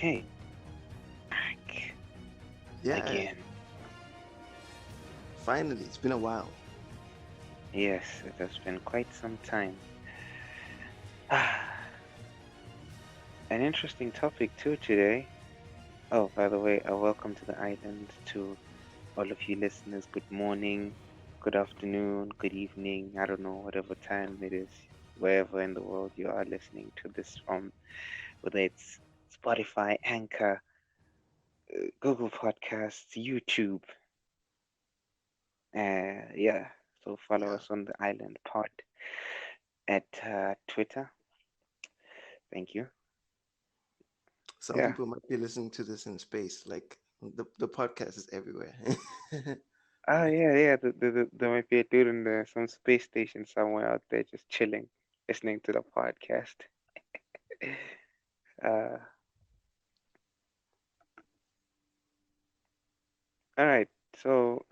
Hey, back Yeah, again. finally, it's been a while. Yes, it has been quite some time. Ah, an interesting topic too today. Oh, by the way, welcome to the island to all of you listeners. Good morning, good afternoon, good evening. I don't know, whatever time it is, wherever in the world you are listening to this from, whether it's Spotify, Anchor, Google Podcasts, YouTube. Yeah, so follow Yeah, us on the island pod at Twitter. Thank you. some Yeah. people might be listening to this in space. Like the podcast is everywhere. Oh yeah, yeah. There might be a dude in some space station somewhere out there just chilling, listening to the podcast. Uh, all right. So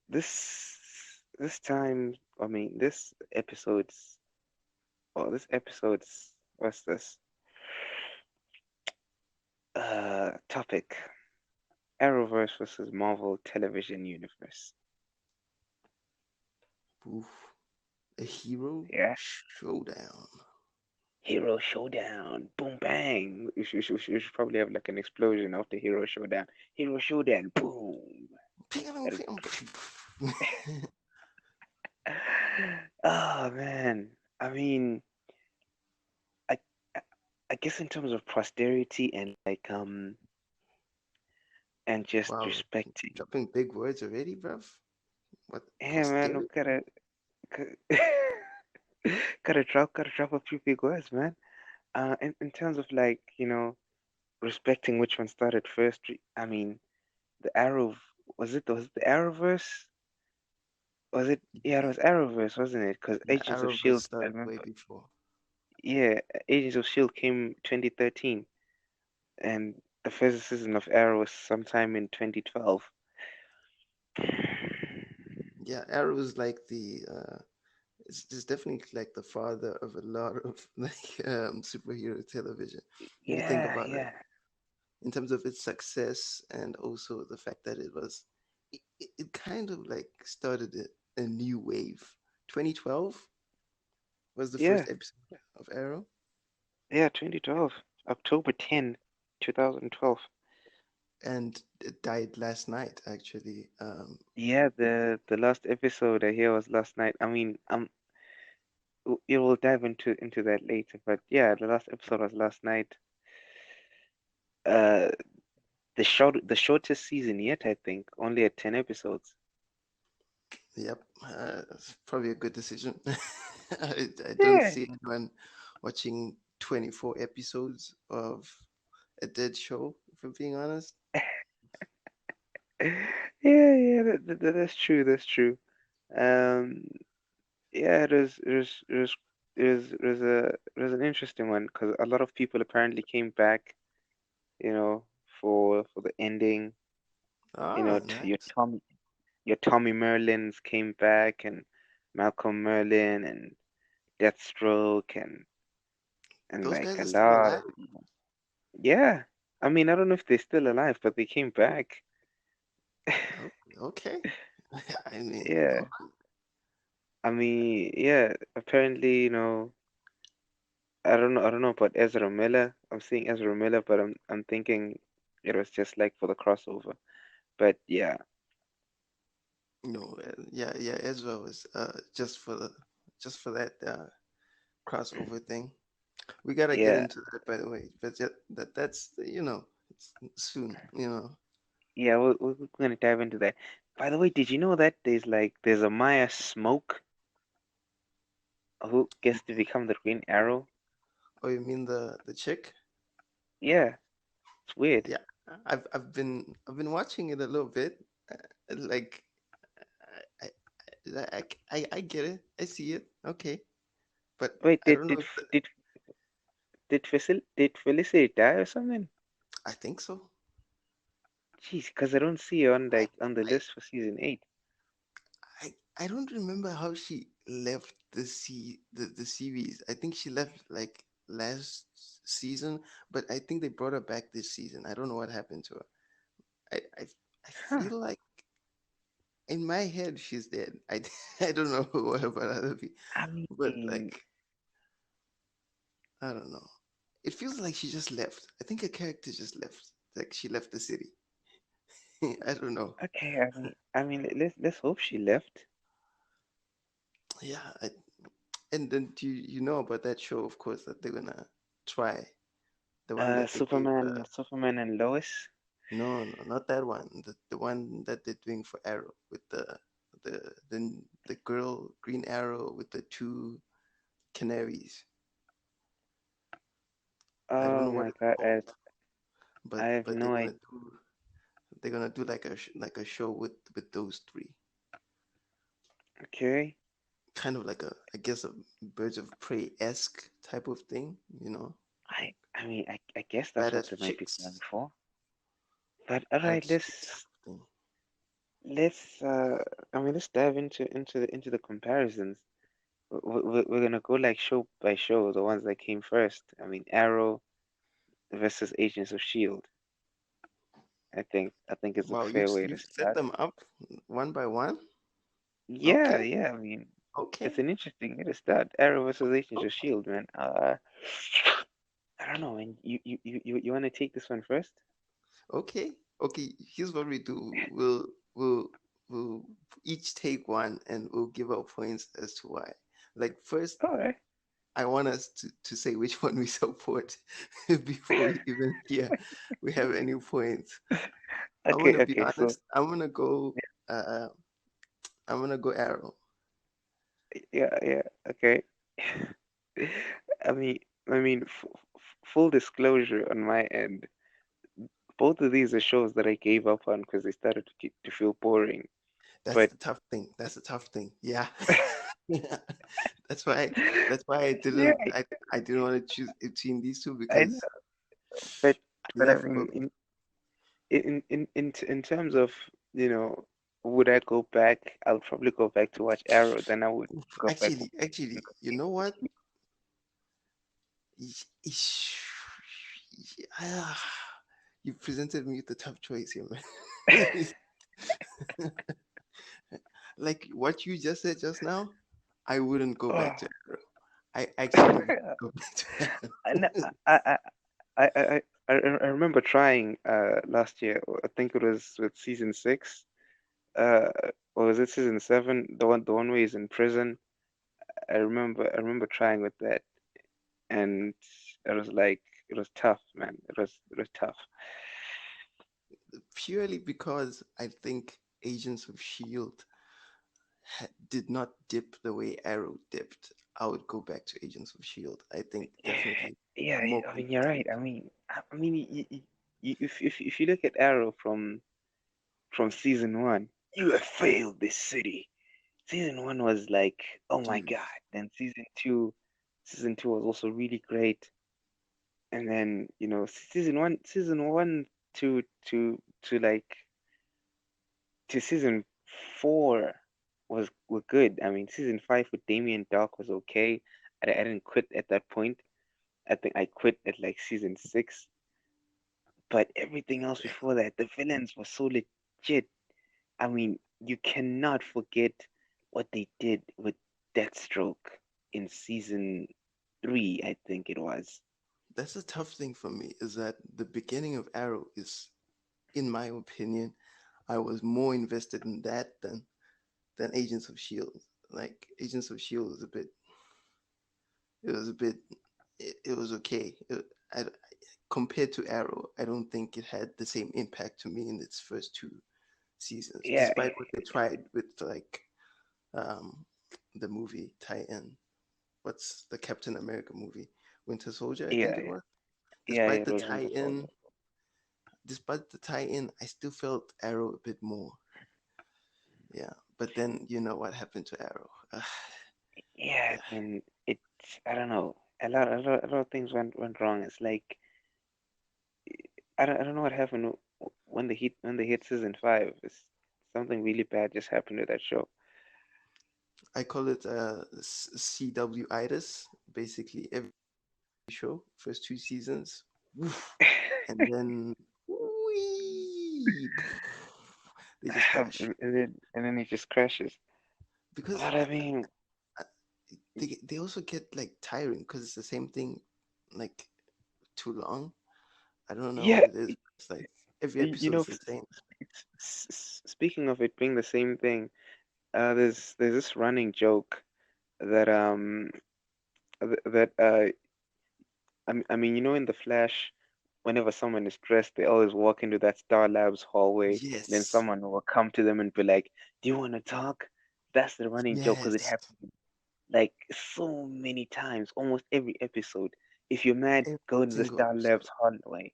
this time, I mean, this episode's what's this? Topic: Arrowverse versus Marvel Television Universe. Oof, a hero Yeah. showdown. Hero Showdown. Boom bang. You should probably have like an explosion after Hero Showdown. Hero Showdown. Boom. That'd- Oh man. I mean, I I I guess in terms of posterity and and just Wow, respecting. dropping big words already, bruv. What Yeah, man, we posterity? gotta drop a few big words, man. In terms of like, respecting which one started first. I mean, the Arrow was it the Arrowverse? Was it? Yeah, it was Arrowverse, wasn't it? Because Yeah, Agents of Arrowverse Shield. I started way remember. before. Yeah, Agents of Shield came 2013, and the first season of Arrow was sometime in 2012. Yeah, Arrow is like it's definitely like the father of a lot of like superhero television. If you think Yeah, about it, yeah, in terms of its success and also the fact that it kind of like started a new wave. 2012 was the yeah, first episode of Arrow, yeah. 2012, October 10, 2012. and it died last night actually. Yeah, the last episode I hear was last night. I mean, you will dive into that later, but yeah, the last episode was last night. Uh, the shortest season yet, I think, only at 10 episodes. Yep, it's probably a good decision. I don't Yeah, see anyone watching 24 episodes of a dead show, if I'm being honest. yeah, that's true. That's true. Um, yeah, it was an interesting one because a lot of people apparently came back, you know, for the ending. Ah, Your nice. Tommy Merlins came back and Malcolm Merlin and Deathstroke and Those like guys a are still lot. alive? Yeah, I mean, I don't know if they're still alive, but they came back. Okay. I mean, Yeah, I mean, yeah. Apparently, I don't know about Ezra Miller. I'm seeing Ezra Miller, but I'm thinking it was just like for the crossover. But yeah, no, yeah, Ezra was just for that crossover thing. We gotta get yeah, into that, by the way. But that's it's soon. yeah. We're gonna dive into that. By the way, did you know that there's a Maya Smoke who gets to become the Green Arrow? Oh, you mean the chick? Yeah, it's weird. Yeah, I've been watching it a little bit. Like I, I get it. I see it. Okay, but Wait, I did don't know did if Did Felicity die or something? I think so. Jeez, because I don't see her on I on the I list for season 8. I don't remember how she left the series. I think she left like last season, but I think they brought her back this season. I don't know what happened to her. I Huh. feel like in my head she's dead. I don't know what about other people, I but mean, like I don't know. It feels like she just left. I think her character just left. Like she left the city. I don't know. okay. I mean, let's hope she left. Yeah, and then do you know about that show? Of course, that they're gonna try the one that they gave. Superman and Lois. No, no, not that one. The one that they're doing for Arrow with the the girl Green Arrow with the two canaries. I don't Oh know what my it's God, called, I have but no idea. they're gonna do like like a show with those three, Okay. kind of like a, I guess, a Birds of Prey esque type of thing, you know, I mean, I guess that's what badass they might be going chicks. for. But all That right, would just be a tough let's thing. let's let's dive into the comparisons. We're gonna go like show by show, the ones that came first. I mean, Arrow versus Agents of Shield. I think it's a Wow, fair way to you've set start. them up one by one. Yeah, Okay, yeah. I mean, it's okay, an interesting way to start. Arrow versus Agents of Shield, man. I don't know, man. You want to take this one first? okay, okay. Here's what we do. We'll each take one and we'll give our points as to why. Like first, All right. I want us to say which one we support before we even hear we have any points. I'm Okay, gonna be okay. So honest. Uh, I'm gonna go Arrow. yeah, yeah. Okay. I mean, full disclosure on my end. Both of these are shows that I gave up on because they started to feel boring. That's But the tough thing. That's the tough thing. Yeah. Yeah. That's why that's why yeah, I didn't want to choose between these two I know. because But I but I love mean, both. in terms of, you know, would I go back? I'll probably go back to watch Arrow. Then I would go back. Actually, you know what? Ish- ah, you presented me with a tough choice here, man. Like what you just said just now, I wouldn't go back Oh, to Arrow. I actually would go back to and Arrow. I remember trying last year. I think it was with season six. Uh, or was it season seven? The one where he's in prison. I remember trying with that, and it was like it was tough, man. It was tough. Purely because I think Agents of Shield did not dip the way Arrow dipped. I would go back to Agents of Shield. I think definitely Yeah, more I mean you're right. competitive. I mean, if you look at Arrow from season one, you have failed this city. Season one was like, oh my Dude, God. Then season two was also really great. And then, season one to like to season four were good. I mean, season five with Damien Dark was okay. I didn't quit at that point. I think I quit at like season six. But everything else before that, the villains were so legit. I mean, you cannot forget what they did with Deathstroke in season three, I think it was. that's a tough thing for me is that the beginning of Arrow is, in my opinion, I was more invested in that than Agents of Shield. Like Agents of Shield was a bit, it was a bit, it was okay. I, compared to Arrow, I don't think it had the same impact to me in its first two seasons, Yeah, despite what they tried with like um, the movie tie-in. What's the Captain America movie? Winter Soldier, I think yeah, it was. yeah, Despite it the was Winter Soldier. tie-in, despite the tie-in, I still felt Arrow a bit more. Yeah, but then you know what happened to Arrow. Yeah, Yeah, and it's I don't know. A lot of things went wrong. It's like I don't know what happened when they hit season five. It's something really bad just happened to that show. I call it CW itis. Basically, show, first two seasons, woof, and then wee, they just crash and then it just crashes. because But I mean, I, they also get like tiring because it's the same thing, like too long. I don't know yeah, what it is. It's like every you episode know, is the same. speaking of it being the same thing, there's this running joke that that I mean, in the Flash, whenever someone is stressed, they always walk into that Star Labs hallway. Then Yes, someone will come to them and be like, "Do you want to talk?" That's the running joke because it yes. happens like so many times, almost every episode. If you're mad, Every go to the single Star episode. Labs hallway.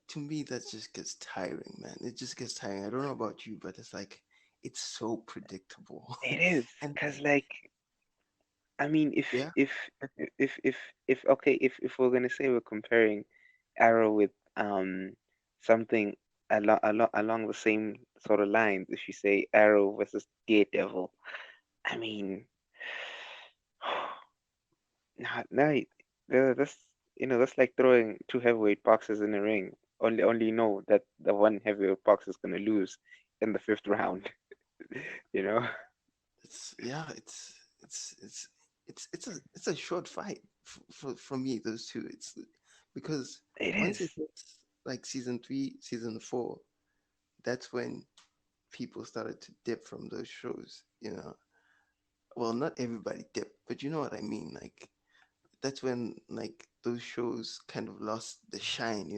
To me, that just gets tiring, man. It just gets tiring. I don't know about you, but it's like it's so predictable. It is, And because like I mean, yeah, if okay, if we're gonna say we're comparing Arrow with something along the same sort of lines, if you say Arrow versus Daredevil, I mean, now that's that's like throwing two heavyweight boxers in a ring. Only you know that the one heavyweight boxer is gonna lose in the fifth round. You know, yeah, it's a short fight for me. Those two, it's because it once is. it hits like season three, season four, that's when people started to dip from those shows. Well, not everybody dipped, but you know what I mean. Like that's when like those shows kind of lost the shine.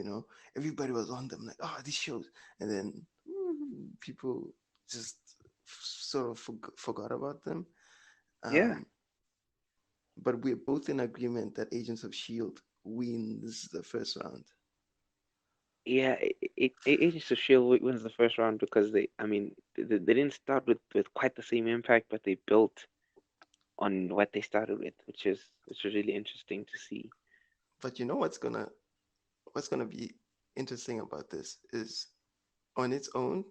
Everybody was on them, like, oh, these shows, and then people just sort of forgot about them. Yeah. Um, but we're both in agreement that Agents of Shield wins the first round. Yeah, Agents of Shield wins the first round because I mean, they didn't start with quite the same impact, but they built on what they started with, which is really interesting to see. But you know what's gonna be interesting about this is on its own,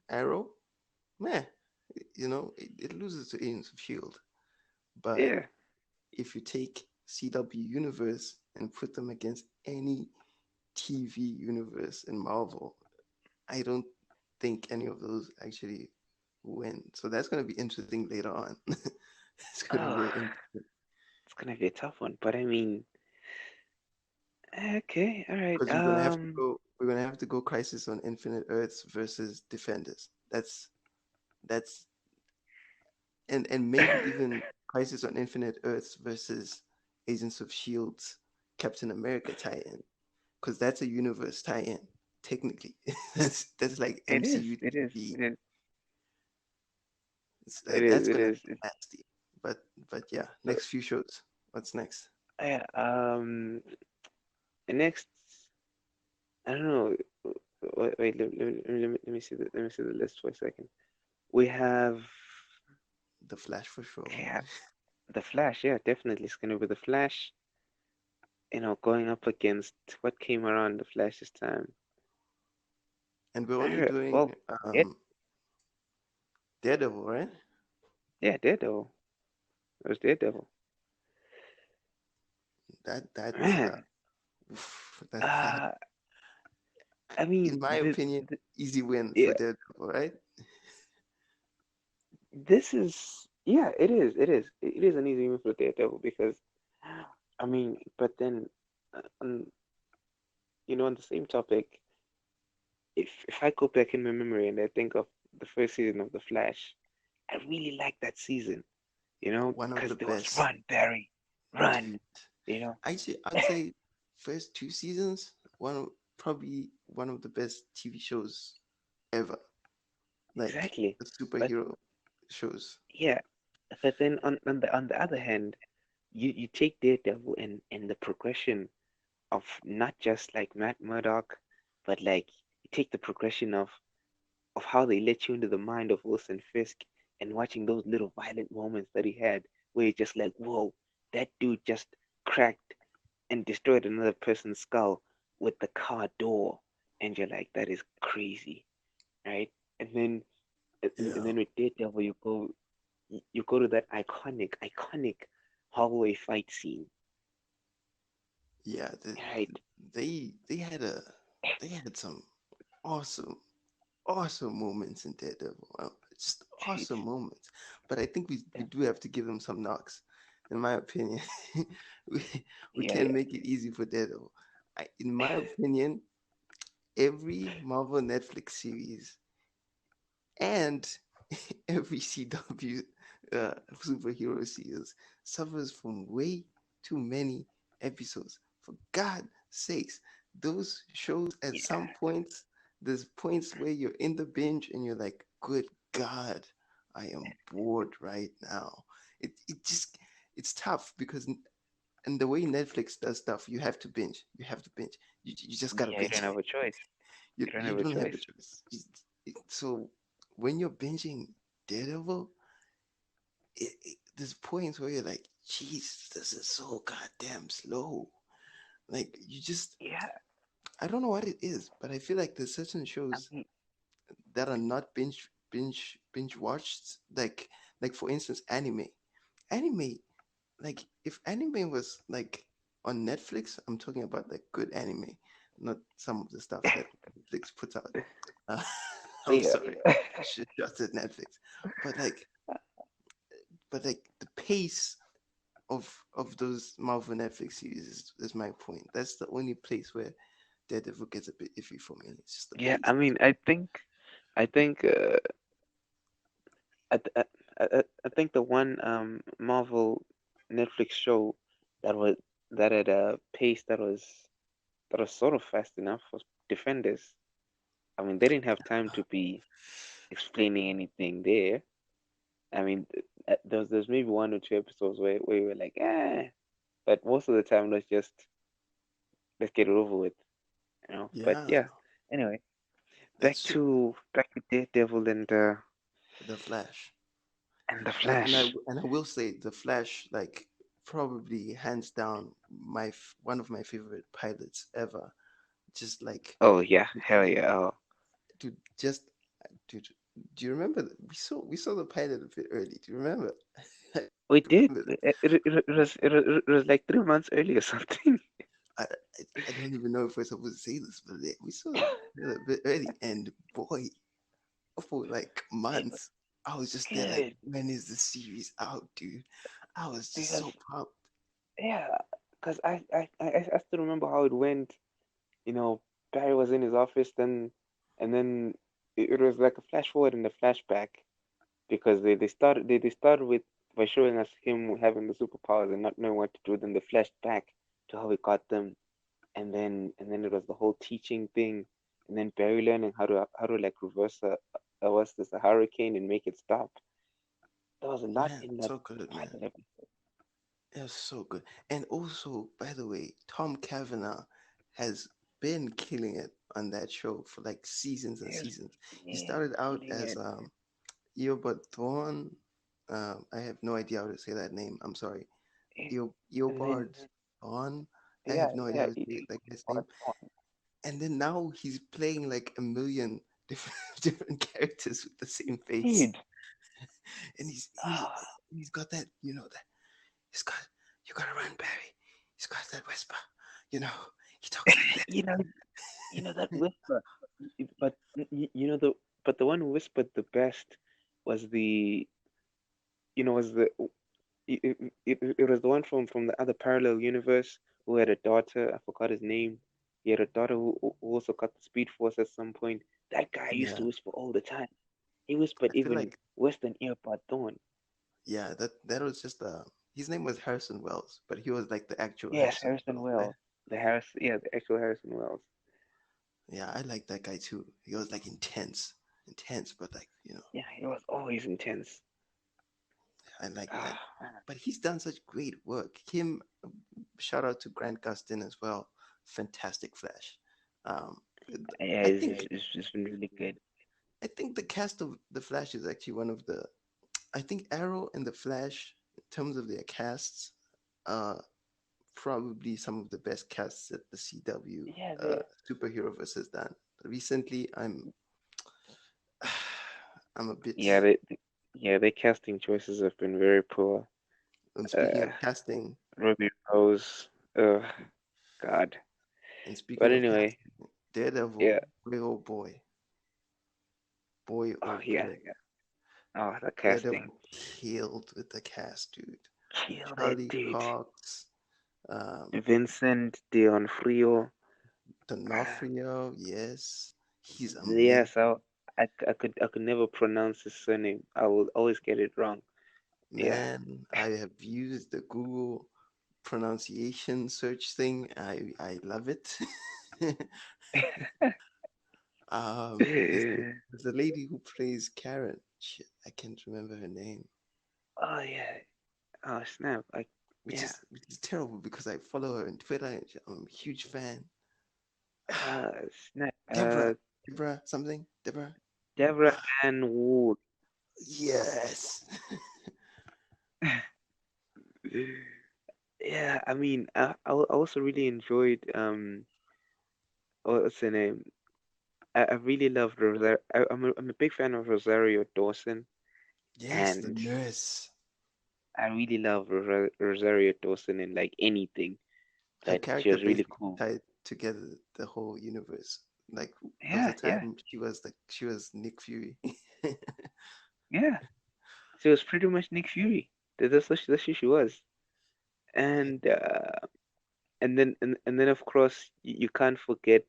Arrow, meh, it loses to Agents of Shield. But Yeah, if you take CW universe and put them against any TV universe in Marvel, I don't think any of those actually win. So that's going to be interesting later on. It's going to be oh, very interesting it's gonna be a tough one, but I mean, okay, all right, because we're going to have to go Crisis on Infinite Earths versus Defenders. That's and maybe even Crisis on Infinite Earths versus Agents of Shield's Captain America tie-in, because that's a universe tie-in technically. That's like it is, MCU it is, TV. it is, it is, That's it gonna is. be nasty. But yeah, So, next few shows. What's next? yeah, the next, I don't know. Wait, let me see the list for a second. We have, The Flash for sure. yeah, the Flash. Yeah, definitely, it's gonna be the Flash. Going up against what came around the Flash this time. And we're I only don't, doing well, it, Daredevil, right? yeah, Daredevil. It was Daredevil. That's Man, that uh, I mean, in my opinion, easy win for yeah, Daredevil, right? this is, yeah, it is an easy win for Daredevil because, I mean, but then, on, on the same topic, if I go back in my memory and I think of the first season of The Flash, I really liked that season, One of the because there was best. run, Barry, run, you know. Actually, I'd say first two seasons, probably one of the best TV shows ever. Like Exactly. the But superhero shows. yeah, but then on the other hand, you take Daredevil and the progression of not just like Matt Murdock, but like you take the progression of how they let you into the mind of Wilson Fisk and watching those little violent moments that he had where you're just like, whoa, that dude just cracked and destroyed another person's skull with the car door. And you're like, that is crazy, right? And then and Yeah. then with Daredevil you go to that iconic hallway fight scene Yeah, Right. they had a they had some awesome awesome moments in Daredevil. Just Right. awesome moments. But I think we do have to give them some knocks, in my opinion. we we Yeah, can't yeah, make it easy for Daredevil. In my opinion, every Marvel Netflix series and every CW superhero series suffers from way too many episodes. For God's sakes, those shows at some yeah, points, there's points where you're in the binge and you're like, good God, I am bored right now. It just, it's tough because, and the way Netflix does stuff, you have to binge. You have to binge. You just gotta yeah. You binge. don't have a choice. You, You don't you have a don't have a choice. choice. So when you're binging Daredevil, there's points where you're like, "Jeez, this is so goddamn slow." Like you just, Yeah. I don't know what it is, but I feel like there's certain I shows mean, that are not binge watched. Like for instance, anime. Anime, like if anime was like on Netflix, I'm talking about like good anime, not some of the stuff that Netflix puts out. Uh, I'm yeah. sorry, just at Netflix, but like the pace of those Marvel Netflix series is my point. That's the only place where Daredevil gets a bit iffy for me. It's just the Yeah. pace. I mean, I think I, th- I think the one Marvel Netflix show that was that had a pace that was sort of fast enough was Defenders. I mean, they didn't have time to be explaining anything there. I mean, there's maybe one or two episodes where we were like, but most of the time let's get it over with, you know. But Yeah, yeah, anyway, that's true. back to Daredevil The Flash. and the And Flash. I will say the Flash, like probably hands down one of my favorite pilots ever. Just like Oh yeah, hell yeah. Oh, dude, just dude, do you remember we saw the pilot a bit early? Do you remember? I we did. remember that. It was like 3 months early or something. I don't even know if we're supposed to say this, but we saw the pilot a bit early, and boy, for like It months, was I was just there like, good when is the series out, dude? I was just because so pumped. yeah, because I still remember how it went. You know, Barry was in his office then, and then it was like a flash forward and a flashback because they started with by showing us him having the superpowers and not knowing what to do. Then they flashed back to how he got them, and then it was the whole teaching thing, and then Barry learning how to like reverse what's this, a hurricane and make it stop. There was a lot Man, in that so good, pilot man. episode. It was so good. And also, by the way, Tom Cavanaugh has been killing it on that show for like seasons and He's seasons. He yeah, started out killing as it. Eobard Thawne. I have no idea how to say that name. I'm sorry. He- and then Eobard Thawne. I yeah, have no idea yeah, how to say that guy's name. part one. And then now he's playing like a million different different characters with the same face. Dude, And ah, he's got that, that he's got, you gotta run, Barry. He's got that whisper, you know. He talks like you know, that whisper. But but the one who whispered the best was the was the it was the one from the other parallel universe who had a daughter. I forgot his name. He had a daughter who also got the Speed Force at some point. That guy used yeah. to whisper all the time. He whispered I feel even like, worse than Earbud Thorn. yeah, that was just his name was Harrison Wells, but he was like the actual Yes, Harrison Harrison Wells. Wells. The actual Harrison Wells. Yeah, I like that guy too. He was like intense, but like, Yeah, he was always intense. I like that. Ah, man. But he's done such great work. Him, shout out to Grant Gustin as well. Fantastic Flash. Um, Yeah, I think it's been really good. I think the cast of the Flash is actually one of the. I think Arrow and the Flash, in terms of their casts, are probably some of the best casts that the CW Yeah, they superhero verse has done. Recently, I'm a bit. yeah they yeah their casting choices have been very poor. And speaking Uh, of casting, Ruby Rose. Ugh, God. And speaking But of anyway, casting, Daredevil, yeah. boy oh boy, boy Oh oh yeah, boy, yeah. Oh, the casting Daredevil killed with the cast, dude. killed it, Charlie dude. Cox, um, Vincent D'Onofrio. D'Onofrio, yes, he's amazing. Yes, I could never pronounce his surname. I will always get it wrong. Yeah. Man, I have used the Google pronunciation search thing. I love it. There's the lady who plays Karen. Shit, I can't remember her name, Oh yeah. Oh snap. Like yeah. which is terrible because I follow her on Twitter and I'm a huge fan. Snap. Deborah something, Deborah. Deborah Ann Wood. Yes. Yeah, I mean, I also really enjoyed what's her name? I really loved Rosario. I'm a big fan of Rosario Dawson, Yes, the and nurse. I really love Rosario Dawson in like anything. Her That she character was really basically cool. tied together the whole universe. Like there was a Yeah, yeah, time she was Nick Fury. yeah. She was pretty much Nick Fury. That's who she was. Yeah. And and then of course you can't forget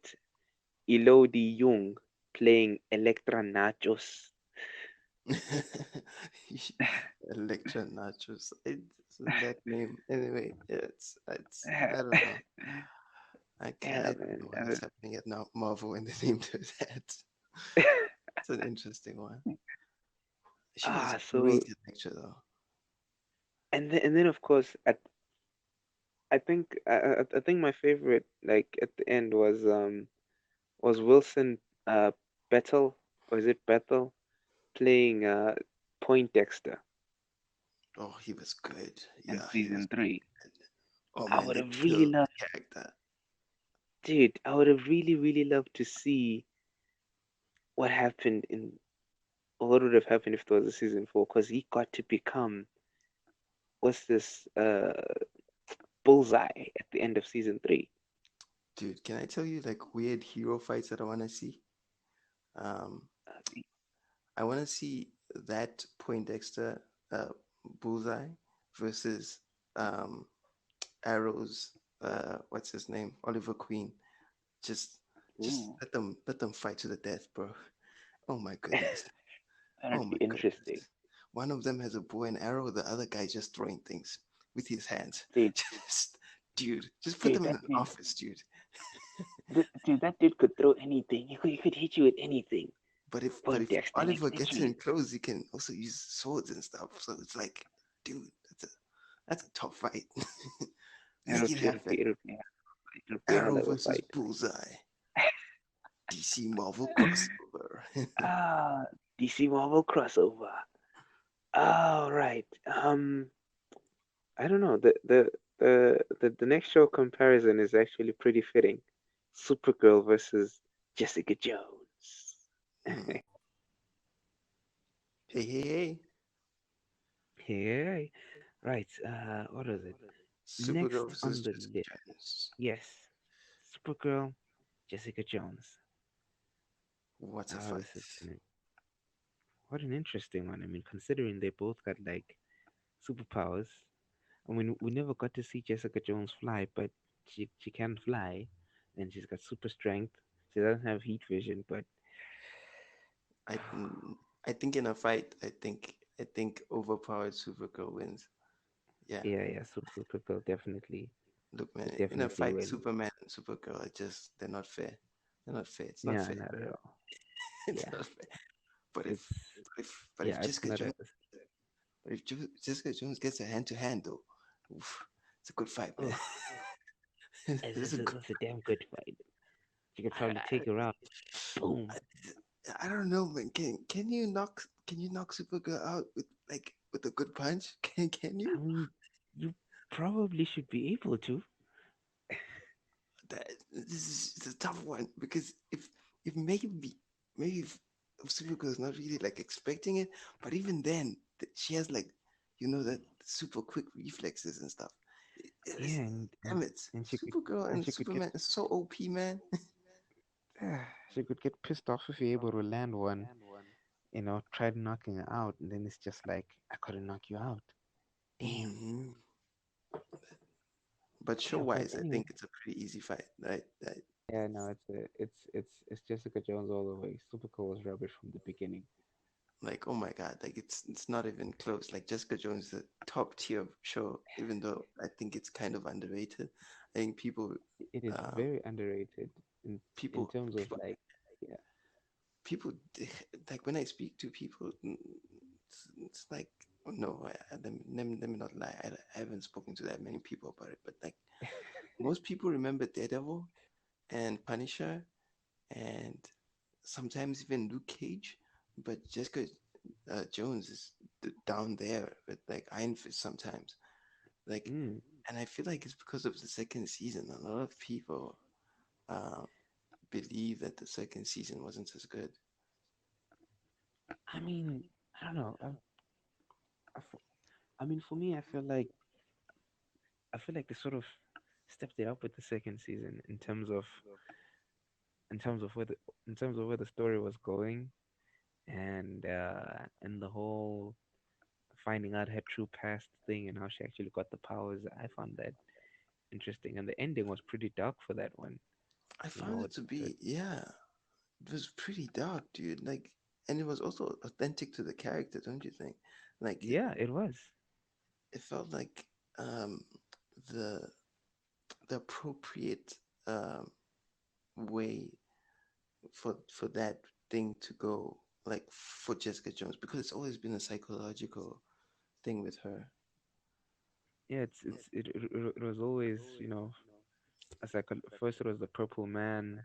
Elodie Young playing Electra Nachos. Electra Nachos. It's that name. Anyway, yeah, it's I don't know. Yeah, I don't man. know what is happening at now Marvel when they named her that. It's an interesting one. She was a So great Electra though. and then of course I think my favorite like at the end was Wilson Bethel, or is it Bethel, playing Poindexter Oh, he was good. in Yeah, he was season really three. good. Oh I man, would they have really killed loved, the character. dude, I would have really loved to see what happened in or what would have happened if there was a season four, because he got to become what's this bullseye at the end of season three. Dude, can I tell you like weird hero fights that I wanna see? Um, Uh, I wanna see that Poindexter uh Bullseye versus um Arrow's what's his name? Oliver Queen. Just just Ooh, let them fight to the death, bro. Oh my goodness. Oh that'd be my interesting, goodness. One of them has a bow and arrow, the other guy just throwing things with his hands. dude. Just dude, just put Dude, them in that an dude, office, dude. dude, that dude could throw anything. He could hit you with anything. But if Poindexter, Oliver gets in literally. close, he can also use swords and stuff. So it's like, dude, that's a tough fight. Make It'll, it it'll happen. be, it'll be, it'll be a hell Arrow of a versus fight. Bullseye. DC Marvel crossover. Ah, DC Marvel crossover. All right. I don't know. The next show comparison is actually pretty fitting. Supergirl versus Jessica Jones. Hmm. Hey, hey, hey. Yeah. Right. What is it? Supergirl Next versus on the Jessica list. Jones. Yes. Supergirl, Jessica Jones. What a Oh, fight. this is what an interesting one. I mean, considering they both got like superpowers. I mean, we never got to see Jessica Jones fly, but she can fly, and she's got super strength. She doesn't have heat vision, but I I think in a fight, I think overpowered Supergirl wins. Yeah. yeah, yeah, Supergirl definitely Look, man, would in a definitely fight, win. Superman and Supergirl are just they're not fair. They're not fair. It's not Yeah, fair. not at all. It's Yeah, not fair. But it's if yeah, it's Jessica not Jones a. Jessica Jones gets a hand to hand though, oof, it's a good fight, man. Oh, It's a good. it's a damn good fight. You could I, probably take her out. Boom. I, I don't know, man. Can you knock Supergirl out with with a good punch? Can I you? mean, you probably should be able to. This is it's a tough one because if maybe if Supergirl is not really like expecting it, but even then she has like that super quick reflexes and stuff. It Yeah, is, and damn it. and she could Supergirl and and she could get Superman is so OP, man. she could get pissed off if you're able to land one. Tried knocking her out, and then it's just like I couldn't knock you out. Damn. Hmm. But show Yeah, but wise, I anyway. think it's a pretty easy fight, right? Yeah, no, it's Jessica Jones all the way. Supergirl was rubbish from the beginning. Like, oh my god, like it's not even close. Like Jessica Jones is a top tier show, even though I think it's kind of underrated. I think It is um, very underrated in people, terms of people, like, yeah, people, like when I speak to people, it's like, oh no, let me not lie. I haven't spoken to that many people about it, but like most people remember Daredevil and Punisher and sometimes even Luke Cage, but Jessica Jones is down there with like Iron Fist sometimes. Like, mm, and I feel like it's because of the second season. A lot of people uh, believe that the second season wasn't as good. I mean, I don't know. I, f- I mean, for me, I feel like they sort of stepped it up with the second season in terms of where the in terms of where the story was going, and the whole finding out her true past thing and how she actually got the powers. I found that interesting, and the ending was pretty dark for that one. I You know, found it to be, yeah, it was pretty dark, dude. Like, and it was also authentic to the character, don't you think? Like, yeah, it was. it felt like um, the the appropriate um, way for that thing to go, like for Jessica Jones, because it's always been a psychological thing with her. Yeah, it was always, it's like first it was the Purple Man,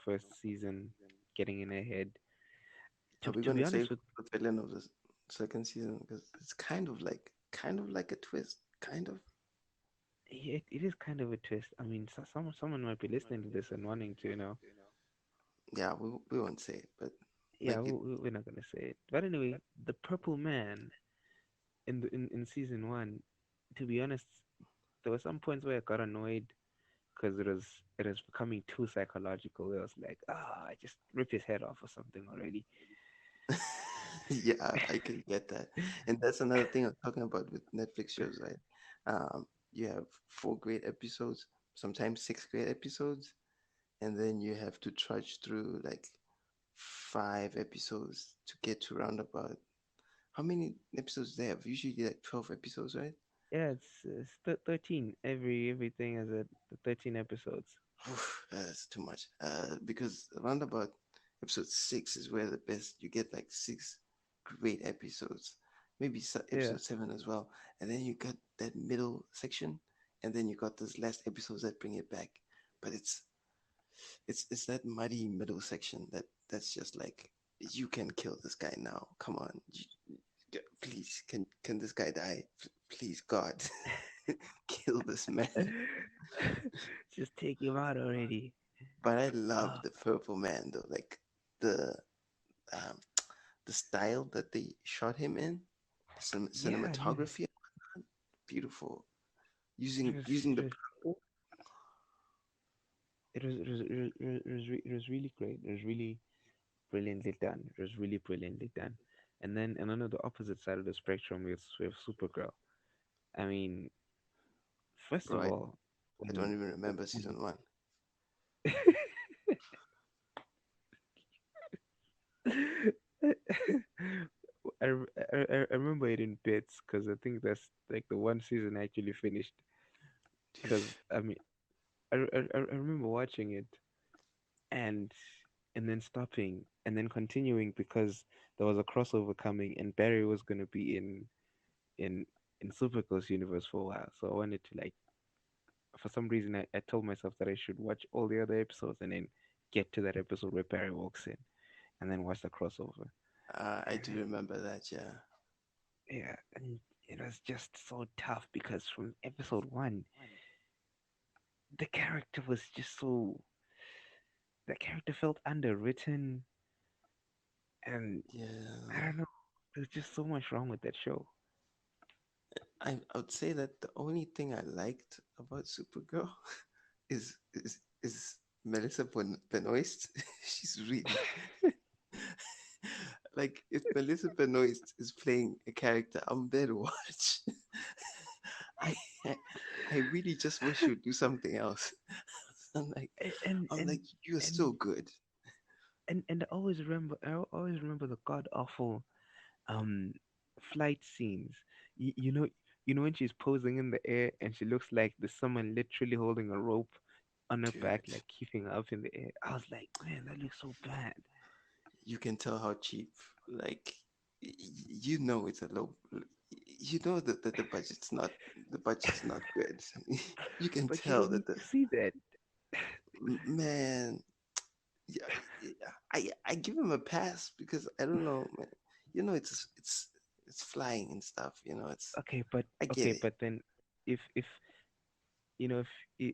first season getting in her head. Are we To be gonna honest save with, the villain of the second season because it's kind of like a twist, kind of. it is kind of a twist. I mean, someone might be listening to this and wanting to, Yeah, we won't say it, but yeah, like it. we're not gonna say it. But anyway, the Purple Man in season one, to be honest, there were some points where I got annoyed because it was becoming too psychological. It was like, just rip his head off or something already. Yeah, I can get that, and that's another thing I'm talking about with Netflix shows, right? You have four great episodes, sometimes six great episodes, and then you have to trudge through like five episodes to get to roundabout. How many episodes they have? Usually like 12 episodes, right? Yeah, it's 13. Everything is at 13 episodes. Oof, that's too much. Because around about episode six is where the best you get like six great episodes, maybe Yeah, episode seven as well, and then you got that middle section, and then you got those last episodes that bring it back. But it's that muddy middle section that's just like you can kill this guy now. Come on, please, can this guy die? Please, God, kill this man. just take him out already. But I love Oh, the Purple Man though, like the um, the style that they shot him in, yeah, yeah. cinematography, beautiful. It Using was, using it the was, purple, it was really great. It was really brilliantly done. It was really brilliantly done. And then on the opposite side of the spectrum, we have Supergirl. I mean, first bro. of all, I don't when, even remember when season one. I remember it in bits because I think that's like the one season I actually finished. Because I mean, I remember watching it and and then stopping and then continuing because there was a crossover coming and Barry was gonna be in in Supergirl's universe for a while. So I wanted to like for some reason I told myself that I should watch all the other episodes and then get to that episode where Barry walks in and then watch the crossover. I do remember that. Yeah, Yeah, and it was just so tough because from episode one, the character was just so. The character felt underwritten, and I yeah. don't know. There's just so much wrong with that show. I would say that the only thing I liked about Supergirl is Melissa Benoist. She's really like if Melissa Benoist is playing a character, I'm there to watch. I I I really just wish she'd do something else. I'm like A- and I'm and like you're so and good. and I always remember the god awful um flight scenes. You know when she's posing in the air and she looks like there's someone literally holding a rope on her back, Dude, like keeping her up in the air. I was like, man, that looks so bad. you can tell how cheap. Like you know it's a low. You know that the budget's not good. You can But you tell don't that need the to see that. man. Yeah, yeah, I give him a pass because I don't know, man. You know, it's flying and stuff. You know, it's Okay, but I get okay, it. but then if you know i-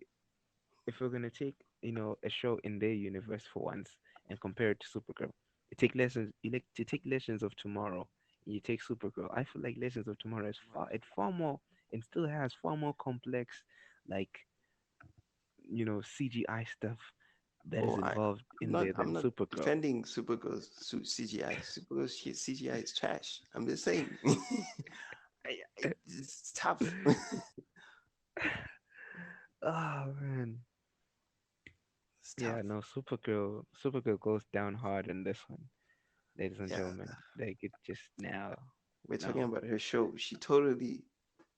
if we're gonna take a show in their universe for once and compare it to Supergirl, you take Legends of Tomorrow, and you take Supergirl. I feel like Legends of Tomorrow is far more and still has far more complex, like CGI stuff that is Oh, involved in there I'm than not Supergirl. defending Supergirl's CGI. Supergirl's CGI is trash. I'm just saying, it's tough. Oh man, It's yeah, tough. no, Supergirl goes down hard in this one, ladies and Yeah, gentlemen. Like it just now, we're talking no, about her show. She totally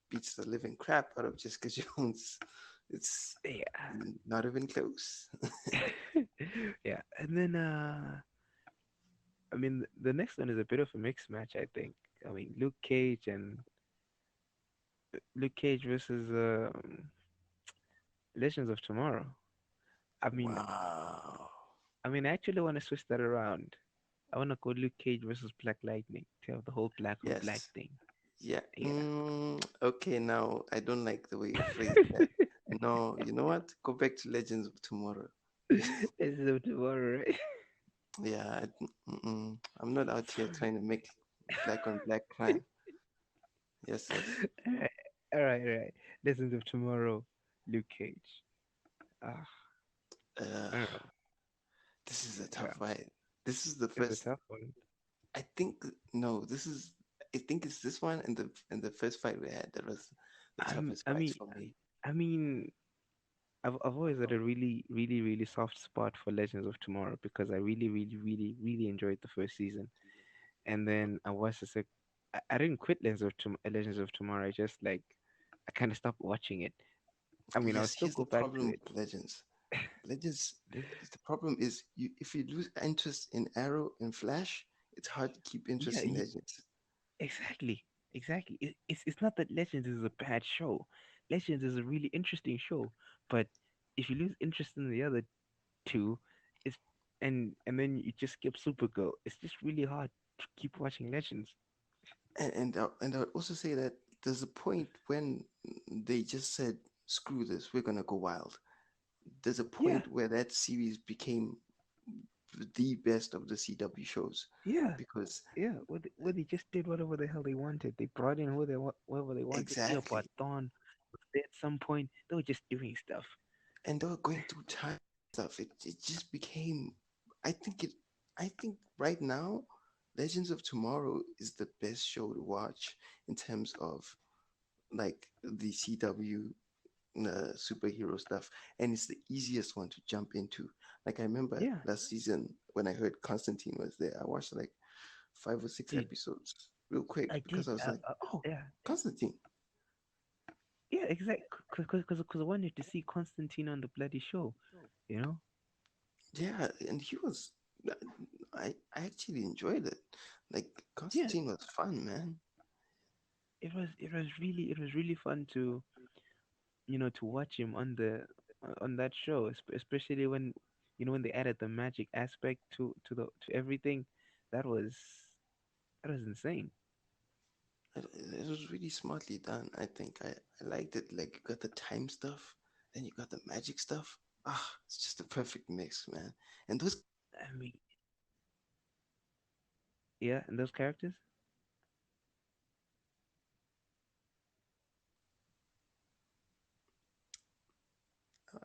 beats the living crap out of Jessica Jones. It's yeah. not even close. Yeah, and then I mean the next one is a bit of a mixed match, I think. I mean Luke Cage versus Legends of Tomorrow. I mean Wow. I actually want to switch that around. I want to go Luke Cage versus Black Lightning to have the whole black on black Yes. thing. Yeah. Yeah. Okay, now I don't like the way you phrased that. No, you know what? Go back to Legends of Tomorrow. Legends of Tomorrow, right? Yeah, I'm not out here trying to make black on black crime. Yes, yes. Alright, alright. Legends of Tomorrow, Luke Cage. Ah, Uh, I don't know. this is a tough Yeah, fight. This is the it's a first. tough one. I think no. This is. I think it's this one and the first fight we had that was the I'm, toughest I fights mean, for me. I mean, I've always had a really, really, really soft spot for Legends of Tomorrow because I really, really, really, really enjoyed the first season, and then I watched the sec. I didn't quit Legends of Tomorrow. I just like I kind of stopped watching it. I mean, I'll Yes, still here's the go back to problem it. with Legends. Legends. The problem is you if you lose interest in Arrow and Flash, it's hard to keep Yeah, interest in Legends. exactly, exactly. It's not that Legends is a bad show. Legends is a really interesting show, but if you lose interest in the other two, it's and then you just skip Supergirl. It's just really hard to keep watching Legends. And I would also say that there's a point when they just said, "Screw this, we're gonna go wild." There's a Yeah, point where that series became the best of the CW shows yeah, because yeah. Where they just did whatever the hell they wanted. They brought in whoever they wanted. Eobard exactly, Thawne was there at some point. They were just doing stuff. and they were going through time stuff. It just became. I think it. I think right now, Legends of Tomorrow is the best show to watch in terms of like the CW superhero stuff, and it's the easiest one to jump into. Like I remember Yeah, last season when I heard Constantine was there, I watched like 5 or 6 dude, episodes real quick I because did. I was like, oh, Yeah, Constantine. yeah, exactly. Because I wanted to see Constantine on the bloody show. You know, Yeah, and he was. I actually enjoyed it. Like yeah, Constantine was fun, man. it was really fun to watch him on that show, especially when they added the magic aspect to everything. That was that was insane. It was really smartly done. I think I liked it. Like you got the time stuff, then you got the magic stuff. Ah, it's just a perfect mix, man. And those I mean, yeah, and those characters.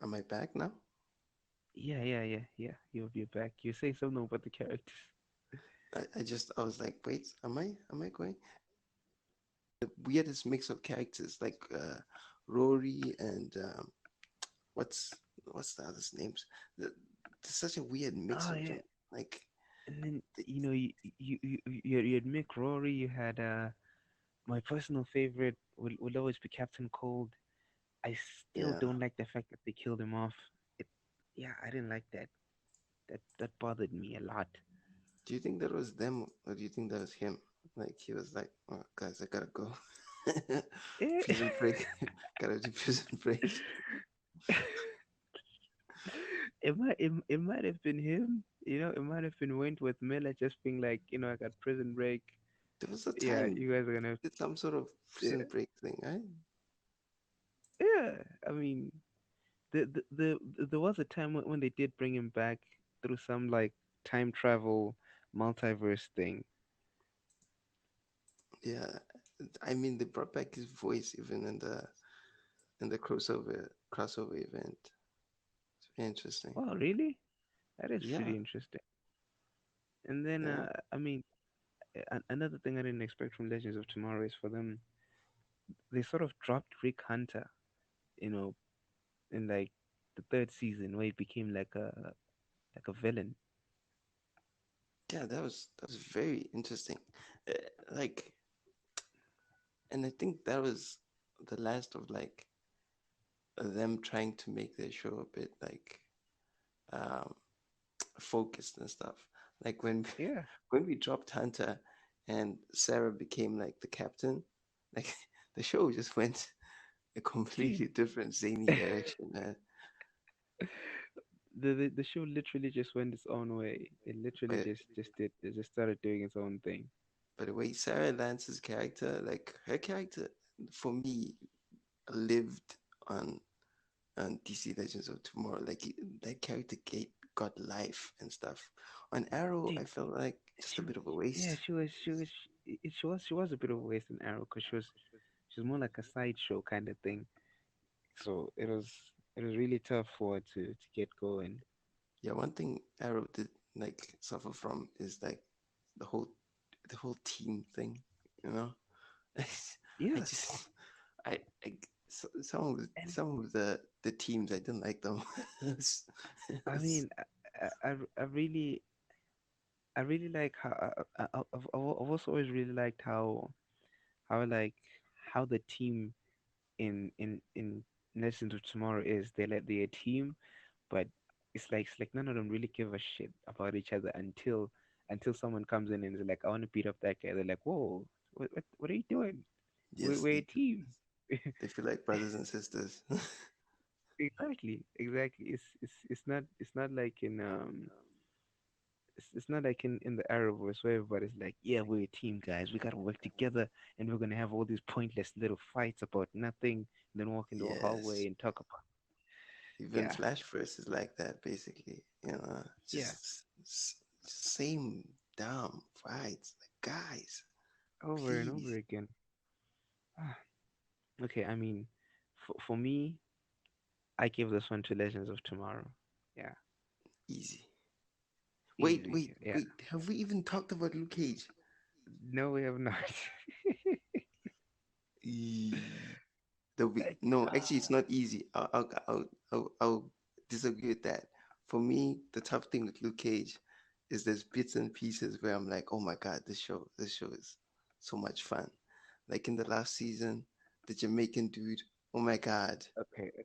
Am I back now? Yeah. You're back. You're saying something about the characters. I was like, wait, am I going? The weirdest mix of characters, like Rory and what's the other's names? The, there's such a weird mix Oh of yeah. them. Like, And then the, you had Mick Rory. You had my personal favorite will always be Captain Cold. I still yeah. don't like the fact that they killed him off. It, yeah, I didn't like that. That bothered me a lot. Do you think that was them, or do you think that was him? Like he was like, oh, guys, I gotta go. Eh, Prison break. Gotta do prison break. it might have been him. It might have been Wentworth Miller just being like, I got prison break. There was a Yeah, time you guys are gonna. did some sort of Yeah, prison break thing, right? yeah. I mean, there was a time when they did bring him back through some like time travel multiverse thing. Yeah. I mean, they brought back his voice even in the crossover event. It's very interesting. Wow, really? That is Yeah, pretty interesting. And then, yeah, I mean, another thing I didn't expect from Legends of Tomorrow is for them, they sort of dropped Rick Hunter, you know, in like the third season where he became like a villain. yeah. That was very interesting. Uh, like, and I think that was the last of like them trying to make their show a bit like um focused and stuff. Like when Yeah. when we dropped Hunter and Sarah became like the captain, like the show just went a See, completely different zany direction, man. the show literally just went its own way. It literally But just started doing its own thing. by the way, Sarah Lance's character, like her character, for me, lived on DC Legends of Tomorrow. Like that character got life and stuff. On Arrow, Dude, I felt like just a she bit of a yeah, waste. she was a bit of a waste in Arrow because she was more like a sideshow kind of thing. So it was really tough for her to get going. Yeah, one thing Arrow did like suffer from is like the whole the whole team thing, you know. I Yeah, just some of and the teams I didn't like them. I mean, I really like how I've also always really liked how like how the team in Legends of Tomorrow is. They're a team, but it's like none of them really give a shit about each other until someone comes in and is like, I want to beat up that guy. They're like, whoa, what are you doing? Yes, We're a team. they feel like brothers and sisters. Exactly. It's not like it's not like in the Arrowverse where everybody's like, yeah, we're a team, guys. We gotta work together, and we're gonna have all these pointless little fights about nothing, and then walk into a hallway Yes, and talk about, even yeah, Flashverse is like that basically. yeah, Just same dumb fights. Like guys, over and over please, again. Ah, okay, I mean, for me, I give this one to Legends of Tomorrow. Yeah, easy. Wait, easy. wait, Yeah, wait. Have we even talked about Luke Cage? no, we have not. E- The we Like, no, actually, it's not easy. I'll disagree with that. For me, the tough thing with Luke Cage is there's bits and pieces where I'm like, oh my god, this show is so much fun. Like in the last season, the Jamaican dude, oh my god,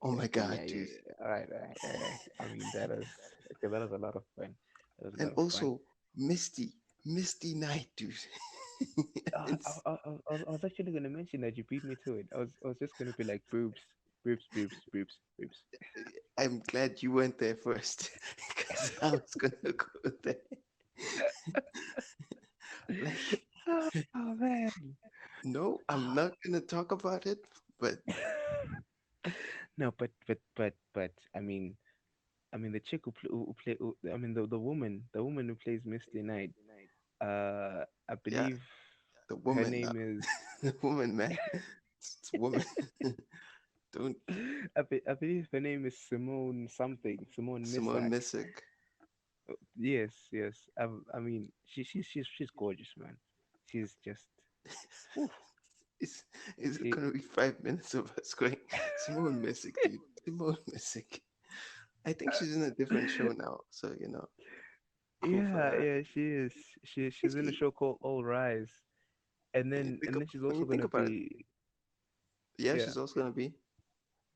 oh my okay, yeah, god, yeah, dude. yeah. All right, all right, all right. I mean, that is okay. That was a lot of fun. That was a And lot of fun. also Misty Knight, dude. It's, I was actually gonna mention that you beat me to it. I was just gonna be like boobs, boobs, boobs, boobs, boobs. I'm glad you went there first because I was gonna go there. Like, Oh man. no, I'm not gonna talk about it, but No, but I mean the chick I mean the woman who plays Misty Knight. I yeah, believe the her woman, name is the woman, man, it's a woman. Don't I believe her name is Simone something, Simone Simone Misak. Missick. Yes, yes. I mean, she's gorgeous, man. She's just, whew, Is is it she, gonna be 5 minutes of us going Simone Missick, dude? Simone Missick. I think she's in a different show now, so cool for yeah, her. yeah, she is. She's Is in a she? show called All Rise, and then When you think about it, yeah, yeah, she's also gonna be.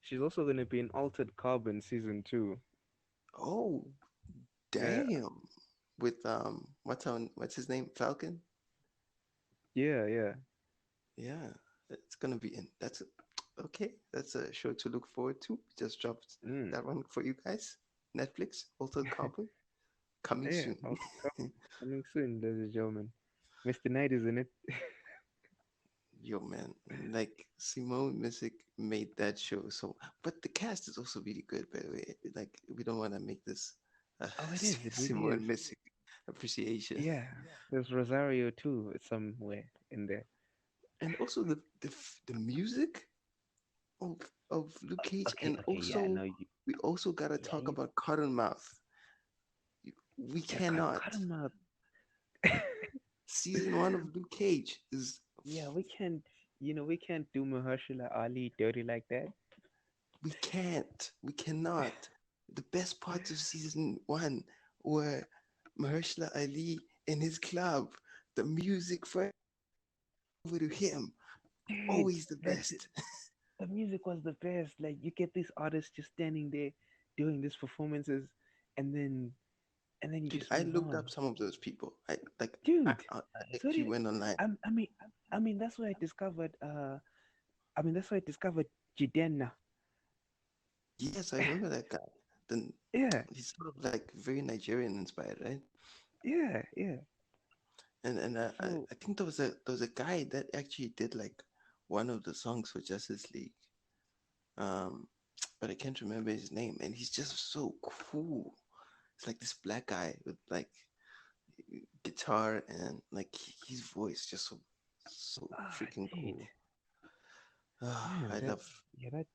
she's also gonna be in Altered Carbon season 2. Oh, Yeah, damn! With what's his name? Falcon. yeah, yeah. Yeah, it's gonna be in. Okay. That's a show to look forward to. Just dropped Mm. that one for you guys. Netflix, Altered Carbon, coming Yeah, soon. Altered Carbon coming soon, ladies and gentlemen. Mr. Knight is in it. Yo, man, like Simone Missick made that show. So, but the cast is also really good, by the way. Like, we don't want to make this uh, Oh, it is. It really is. Simone Missick appreciation, Yeah, there's Rosario too somewhere in there. and also the music of Luke Cage, Okay, and okay, yeah, also no, you, we also gotta yeah, talk you, about Cottonmouth. We yeah, cannot. cut him out. Season one of Luke Cage is Yeah, we can't, we can't do Mahershala Ali dirty like that. we cannot. The best parts of season one were Mahershala Ali in his club. The music first over to him, Dude, always the that best. the music was the best. Like you get these artists just standing there doing these performances, and then you Dude, just I move looked on. up some of those people. Dude, I so actually did went online. I mean that's where I discovered that's where I discovered Jidenna. Yes, I remember that guy. Then Yeah, he's sort of like very Nigerian inspired, right? yeah, yeah. And So I think there was a guy that actually did like one of the songs for Justice League. Um, but I can't remember his name, and he's just so cool. It's like this black guy with like guitar and like his voice just so ah freaking dude. cool. Ah, Man, I that love. yeah that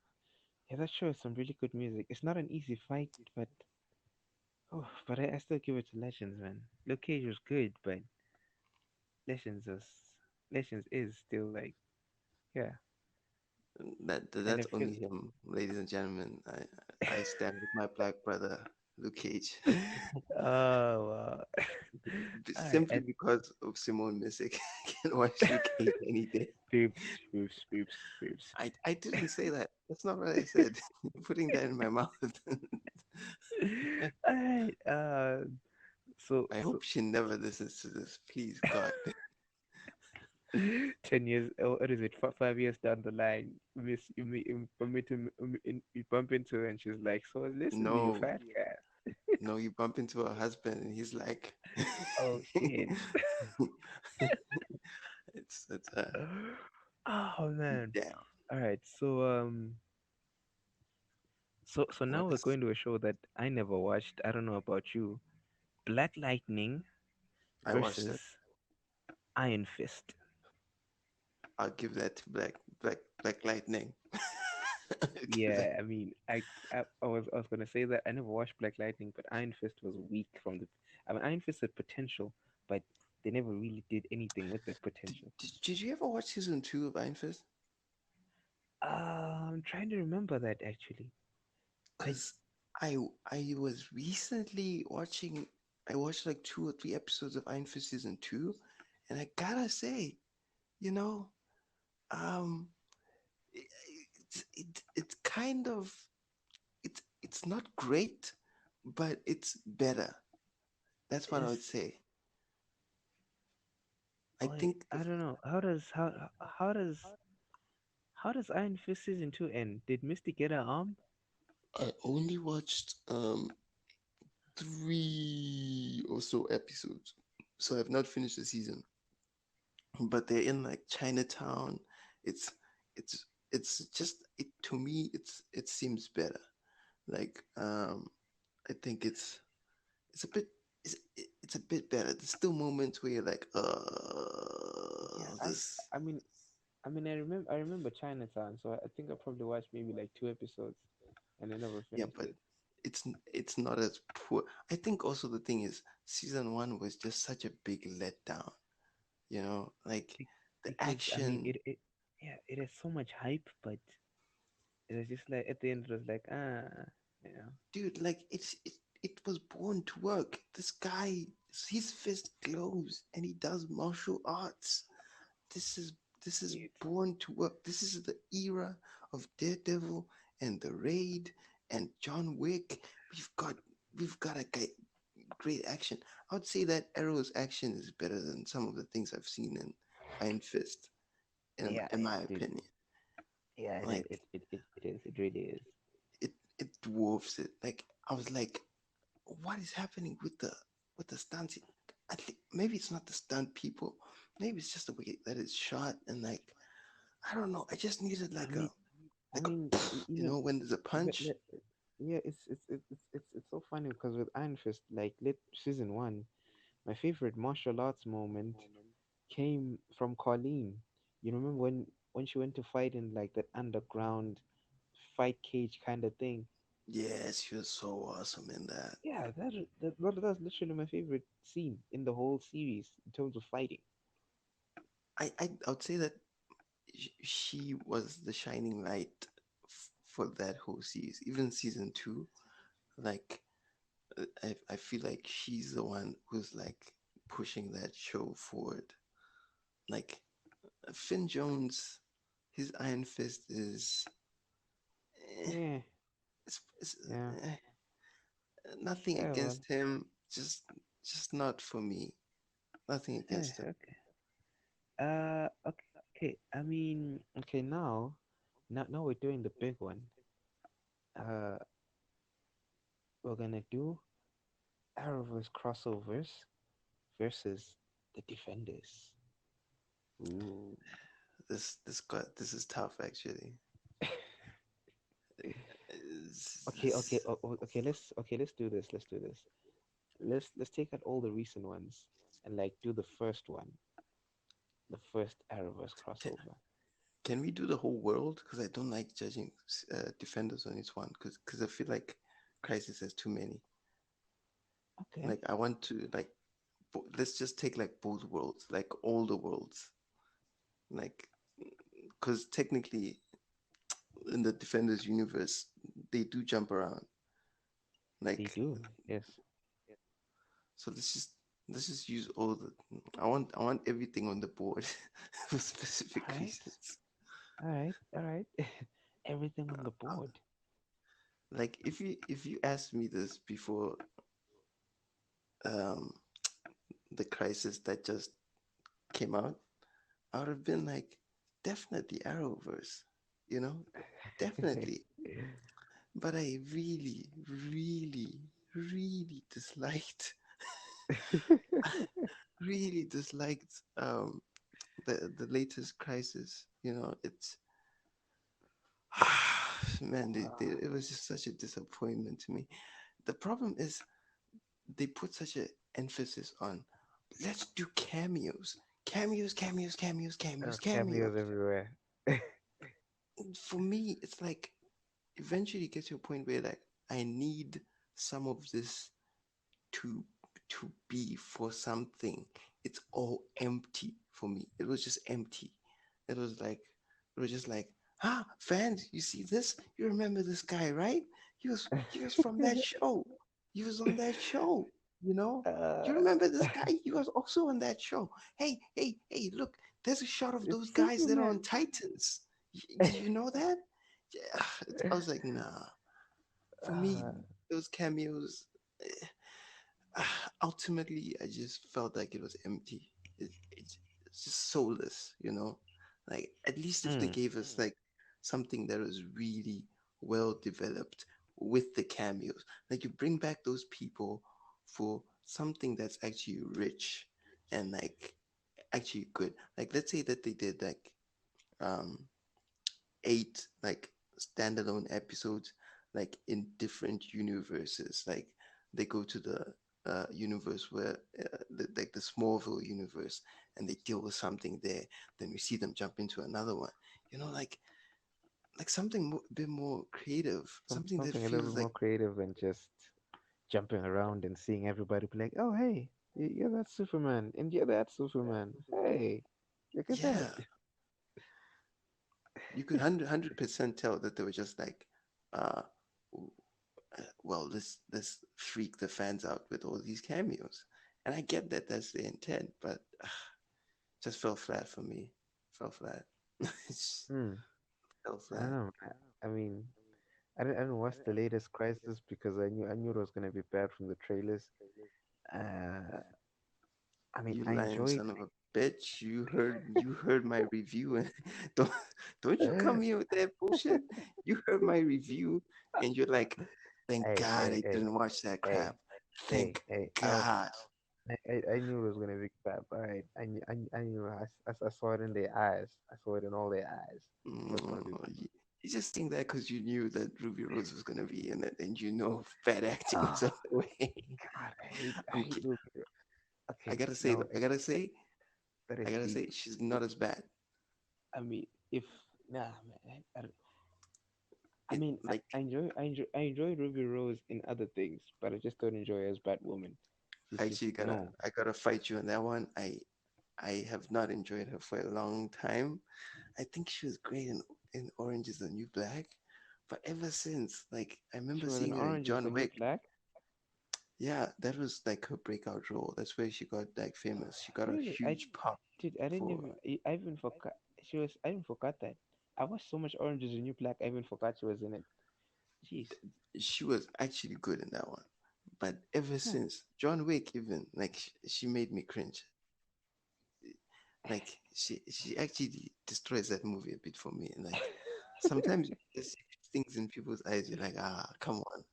yeah that shows some really good music. It's not an easy fight, but but I still give it to Legends, man. Luke Cage was good, but Legends is Legends is still like yeah. And That's it feels only him, ladies and gentlemen. I stand with my black brother, Luke Cage, oh wow. All right, simply because of Simone Missick. I can watch Luke Cage any day. beeps, beeps, beeps, beeps. I didn't say that. That's not what I said. You're putting that in my mouth. All right. I So hope she never listens to this. Please, God. 10 years, or what is it? 5 years down the line, miss you bump into you bump into her, and she's like, "So listen to you, No, fat cat." no, you bump into her husband and he's like, Oh shit. it's Oh man. damn. All right. So now What we're is? going to a show that I never watched. I don't know about you. Black Lightning I watched versus it. Iron Fist. I'll give that to Black Lightning. I'll give that. Yeah, I mean, I was gonna say that I never watched Black Lightning, but Iron Fist was weak from the. I mean, Iron Fist had potential, but they never really did anything with that potential. Did you ever watch season two of Iron Fist? I'm trying to remember that actually. I Because I I was recently watching. I watched like 2 or 3 episodes of Iron Fist season two, and I gotta say, you know, um, it's kind of it's not great, but it's better. That's what I is would say. I Wait, think I don't know. How does Iron Fist season 2 end? Did Misty get her arm? I only watched 3 or so episodes, so I've not finished the season. But they're in like Chinatown. It's it's just it to me. It seems better. Like I think it's a bit it's a bit better. There's still moments where you're like, Yeah, this. I mean, I mean, I remember Chinatown, so I think I probably watched maybe like two episodes, and I never Yeah, finished but it. it's not as poor. I think also the thing is season one was just such a big letdown. You know, like Be- the because I mean, action, yeah, it has so much hype, but it was just like at the end, it was like you know, dude. Like it was born to work. This guy, his fist glows, and he does martial arts. This is this is it, born to work. This is the era of Daredevil and the Raid and John Wick. We've got we've got a great action. I would say that Arrow's action is better than some of the things I've seen in Iron Fist, yeah, in my dude, opinion. yeah, Like it is, it really is. it dwarfs it. Like I was like, what is happening with the stunts? I think maybe it's not the stunt people. Maybe it's just the way that it's shot and like I don't know. I just needed I mean, like you even know when there's a let, punch. let, yeah, it's so funny because with Iron Fist, like lit season one, my favorite martial arts moment came from Colleen. You remember when she went to fight in like that underground fight cage kind of thing? Yes, she was so awesome in that. Yeah, that's literally my favorite scene in the whole series in terms of fighting. I would say that she was the shining light for that whole series. Even season two, like I feel like she's the one who's like pushing that show forward. Like Finn Jones, his Iron Fist is eh, Yeah, it's yeah, eh, nothing yeah. Well, against him, just not for me. Nothing against him. okay. Okay. I mean, okay. Now we're doing the big one. Uh, we're gonna do Arrowverse crossovers versus the Defenders. Ooh. This is tough actually. Okay. This Let's do this. Let's do this. Let's take out all the recent ones and like do the first one, the first Arrowverse can, crossover. can we do the whole world? Because I don't like judging defenders on each one. Because I feel like Crisis has too many. Okay. Like I want to like let's just take like both worlds, like all the worlds, like because technically in the Defenders universe they do jump around. They Like do. Yes. so let's just use all the. I want everything on the board for specific All right. reasons. All right. All right. Everything on the board. Like if you asked me this before um the crisis that just came out, I would have been like, definitely Arrowverse, you know, definitely. But I really, really, really disliked, really disliked the latest crisis. You know, it's man, it was just such a disappointment to me. The problem is they put such an emphasis on let's do cameos, Cameos cameos. everywhere. For me, it's like eventually it gets to a point where like I need some of this to be for something. It's all empty for me. It was just empty. It was like it was just like, ah, fans, you see this? You remember this guy, right? He was from that show. He was on that show, you know? You uh, remember this guy? He was also on that show. Hey, look, there's a shot of it's those guys that are on Superman. Titans. Did you know that? Yeah, I was like, nah. For me, uh, those cameos, ultimately, I just felt like it was empty. It's just soulless, you know. Like at least if they mm, gave us like something that was really well developed with the cameos, like you bring back those people for something that's actually rich and like actually good. Like let's say that they did like um 8 like standalone episodes like in different universes. Like they go to the universe where like the Smallville universe, and they deal with something there. Then we see them jump into another one. You know, like something a bit more creative, something that Something a little feels like more creative than just jumping around and seeing everybody be like, "Oh, hey, yeah, that's Superman, and yeah, that's Superman. Hey, look at that." yeah, you could 100% tell that they were just like, uh, well, let's freak the fans out with all these cameos, and I get that that's the intent, but just fell flat for me. Fell flat. It's Hmm. fell I don't flat. know. I mean, I didn't watch the latest Crisis because I knew it was gonna be bad from the trailers. Uh, I mean, You I lying enjoyed. son of a bitch! You heard my review, and don't don't you come here with that bullshit. You heard my review, and you're like, thank Hey, God hey, I hey, didn't watch that hey, crap. hey, Thank hey. God. I knew it was gonna be bad. All right, I knew. I saw it in their eyes. I saw it in all their eyes. It was gonna be Mm, you just think that because you knew that Ruby Rose was gonna be in it, and you know bad acting was bad. on the way. God, I I'm, hate ki- Ruby. I Okay, gotta say, now I gotta say, that I is gotta deep. say, she's not as bad. I mean, if nah, man, I It mean, like I enjoy Ruby Rose in other things, but I just don't enjoy her as Batwoman. She's I just actually gotta no. I gotta fight you on that one. I have not enjoyed her for a long time. I think she was great in Orange is the New Black, but ever since, like I She remember was in seeing her in Orange is the John New Wick. Black. Yeah, that was like her breakout role. That's where she got like famous. She got a Really, huge pop dude, I didn't for. even, I even forgot she was. I even forgot that. I watched so much Orange is the New Black. I even forgot she was in it. Jeez. She was actually good in that one. But ever Huh. since John Wick, even like she made me cringe. Like she actually destroys that movie a bit for me. And like sometimes you just see things in people's eyes. You're like, come on,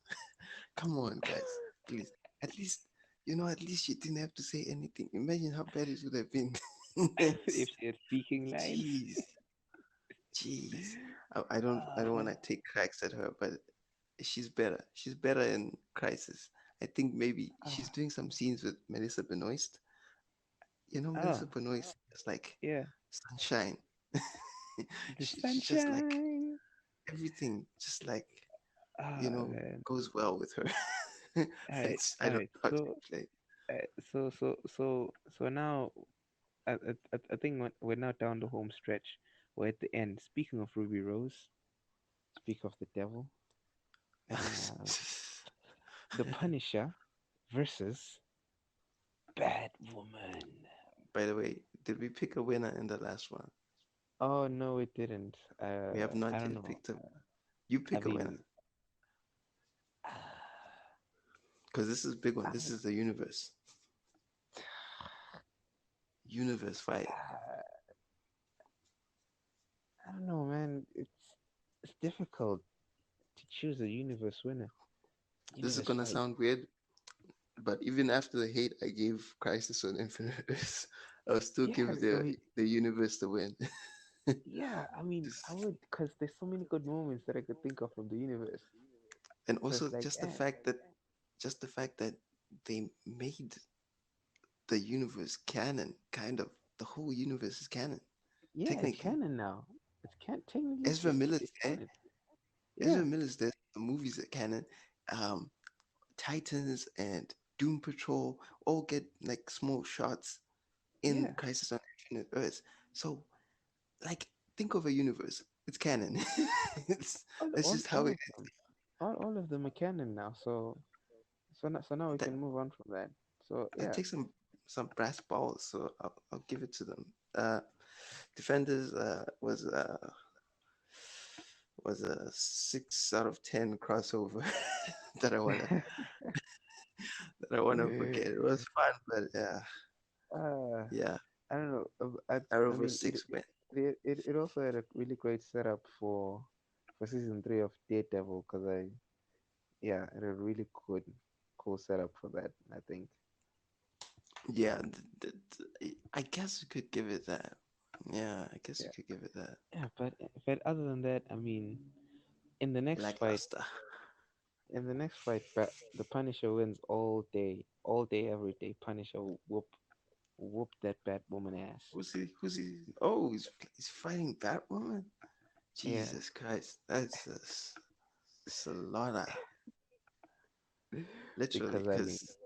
come on, guys, please. At least at least she didn't have to say anything. Imagine how bad it would have been. If she had speaking lines. Jeez, jeez. I don't want Man. to take cracks at her, but she's better. She's better in Crisis. I think maybe she's Ah, doing some scenes with Melissa Benoist. oh, Melissa Benoist is like yeah. sunshine. The She just like sunshine. everything, just like Man. goes well with her. I All don't right. know how to explain. So now, I think we're now down the home stretch. We're at the end. Speaking of Ruby Rose, speak of the devil. Uh, the Punisher versus Bad Woman. By the way, did we pick a winner in the last one? Oh no, it didn't. We have I not don't yet know. picked a. You I pick a winner mean, uh, because this is a big one. I This don't. is the universe fight. I don't know, man. It's difficult to choose a universe winner. This is Universe gonna fight. sound weird, but even after the hate I gave Crisis on Infinite Earths, I'll still Yeah, give I the mean, the universe the win. yeah. I mean, I Just would, because there's so many good moments that I could think of from the universe. and So also it's like, just the fact that they made the universe canon, kind of the whole universe is canon. yeah, it's Technically, canon now. It's can technically Ezra Miller's it's there. canon. Ezra Yeah, Miller's there. The movies are canon. Um, Titans and Doom Patrol all get like small shots in yeah. Crisis on Infinite Earths. So, like, think of a universe. It's canon. it's that's just how All it of them, all of them are canon now. So now we that can move on from that. So that yeah, takes some brass balls. So I'll give it to them. Defenders was a 6 out of 10 crossover that I wanna forget. It was fun, but uh, yeah, I don't know. I Arrow mean, six win. it also had a really great setup for season three of Daredevil because yeah, it had a really good cool setup for that. I think. Yeah, I guess you could give it that. Yeah, I guess you Yeah, could give it that. yeah, but other than that, I mean, in the next fight, Lackluster. in the next fight, the Punisher wins all day, every day. Punisher whoop that Batwoman ass. Who's he? Who's he? Oh, he's fighting Batwoman. Yeah, Jesus Christ, it's a lot of literally. because I mean, Because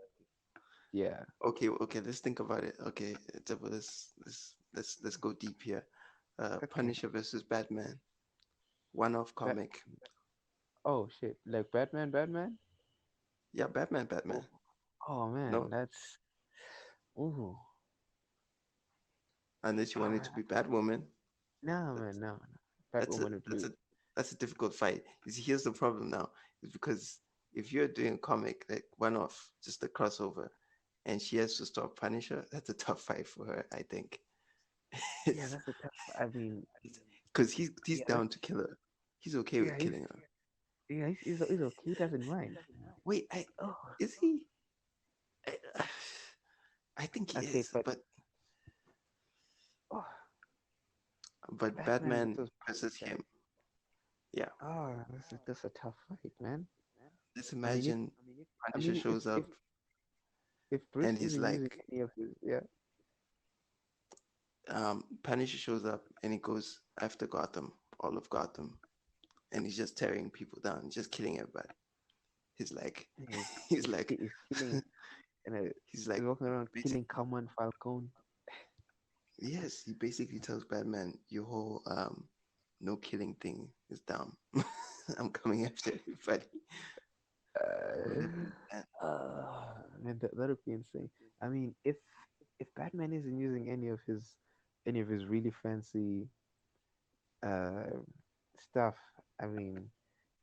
yeah, okay, let's think about it. Okay, let's go deep here. okay. Punisher versus Batman, one-off Bat. comic. Oh shit, like Batman. Yeah, Batman, Oh, Batman. oh man, No, that's ooh. unless you Oh want it man, to be Batwoman. no That's man, no, no. that's a Batwoman would that's lose. a that's a difficult fight. You see, here's the problem now, is because if you're doing a comic like one-off, just a crossover, and she has to stop Punisher, that's a tough fight for her. I think Yeah, it's that's a tough. I mean, because he's yeah, that's down to kill her. He's okay yeah. with killing her. He's okay. He doesn't mind. Wait, I Oh, is he? I, I think he okay, is, but but oh, Batman Batman versus versus Punisher. him. Yeah, Oh, this a tough fight, man. let's I mean, imagine I Punisher mean, shows up if Bruce and he's isn't using like, any of his, yeah, Punisher shows up and he goes after Gotham, all of Gotham, and he's just tearing people down, just killing everybody. He's like, he's he's like, he's killing and he's he's like, walking around basic. killing Common Falcone. Yes, he basically tells Batman, your whole no killing thing is dumb. I'm coming after everybody. Whatever. And Man, that would be insane. I mean, if Batman isn't using any of his really fancy uh stuff, I mean,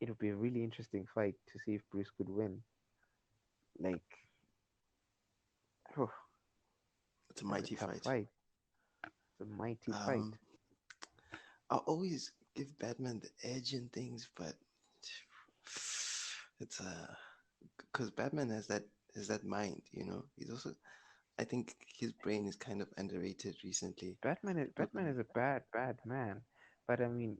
it would be a really interesting fight to see if Bruce could win. Like, oh, it's a that's a mighty tough fight. fight. It's a mighty fight. Um, I always give Batman the edge in things, but it's because Batman has that mind, you know. He's also, I think his brain is kind of underrated recently. People Batman don't. is a bad man, but I mean,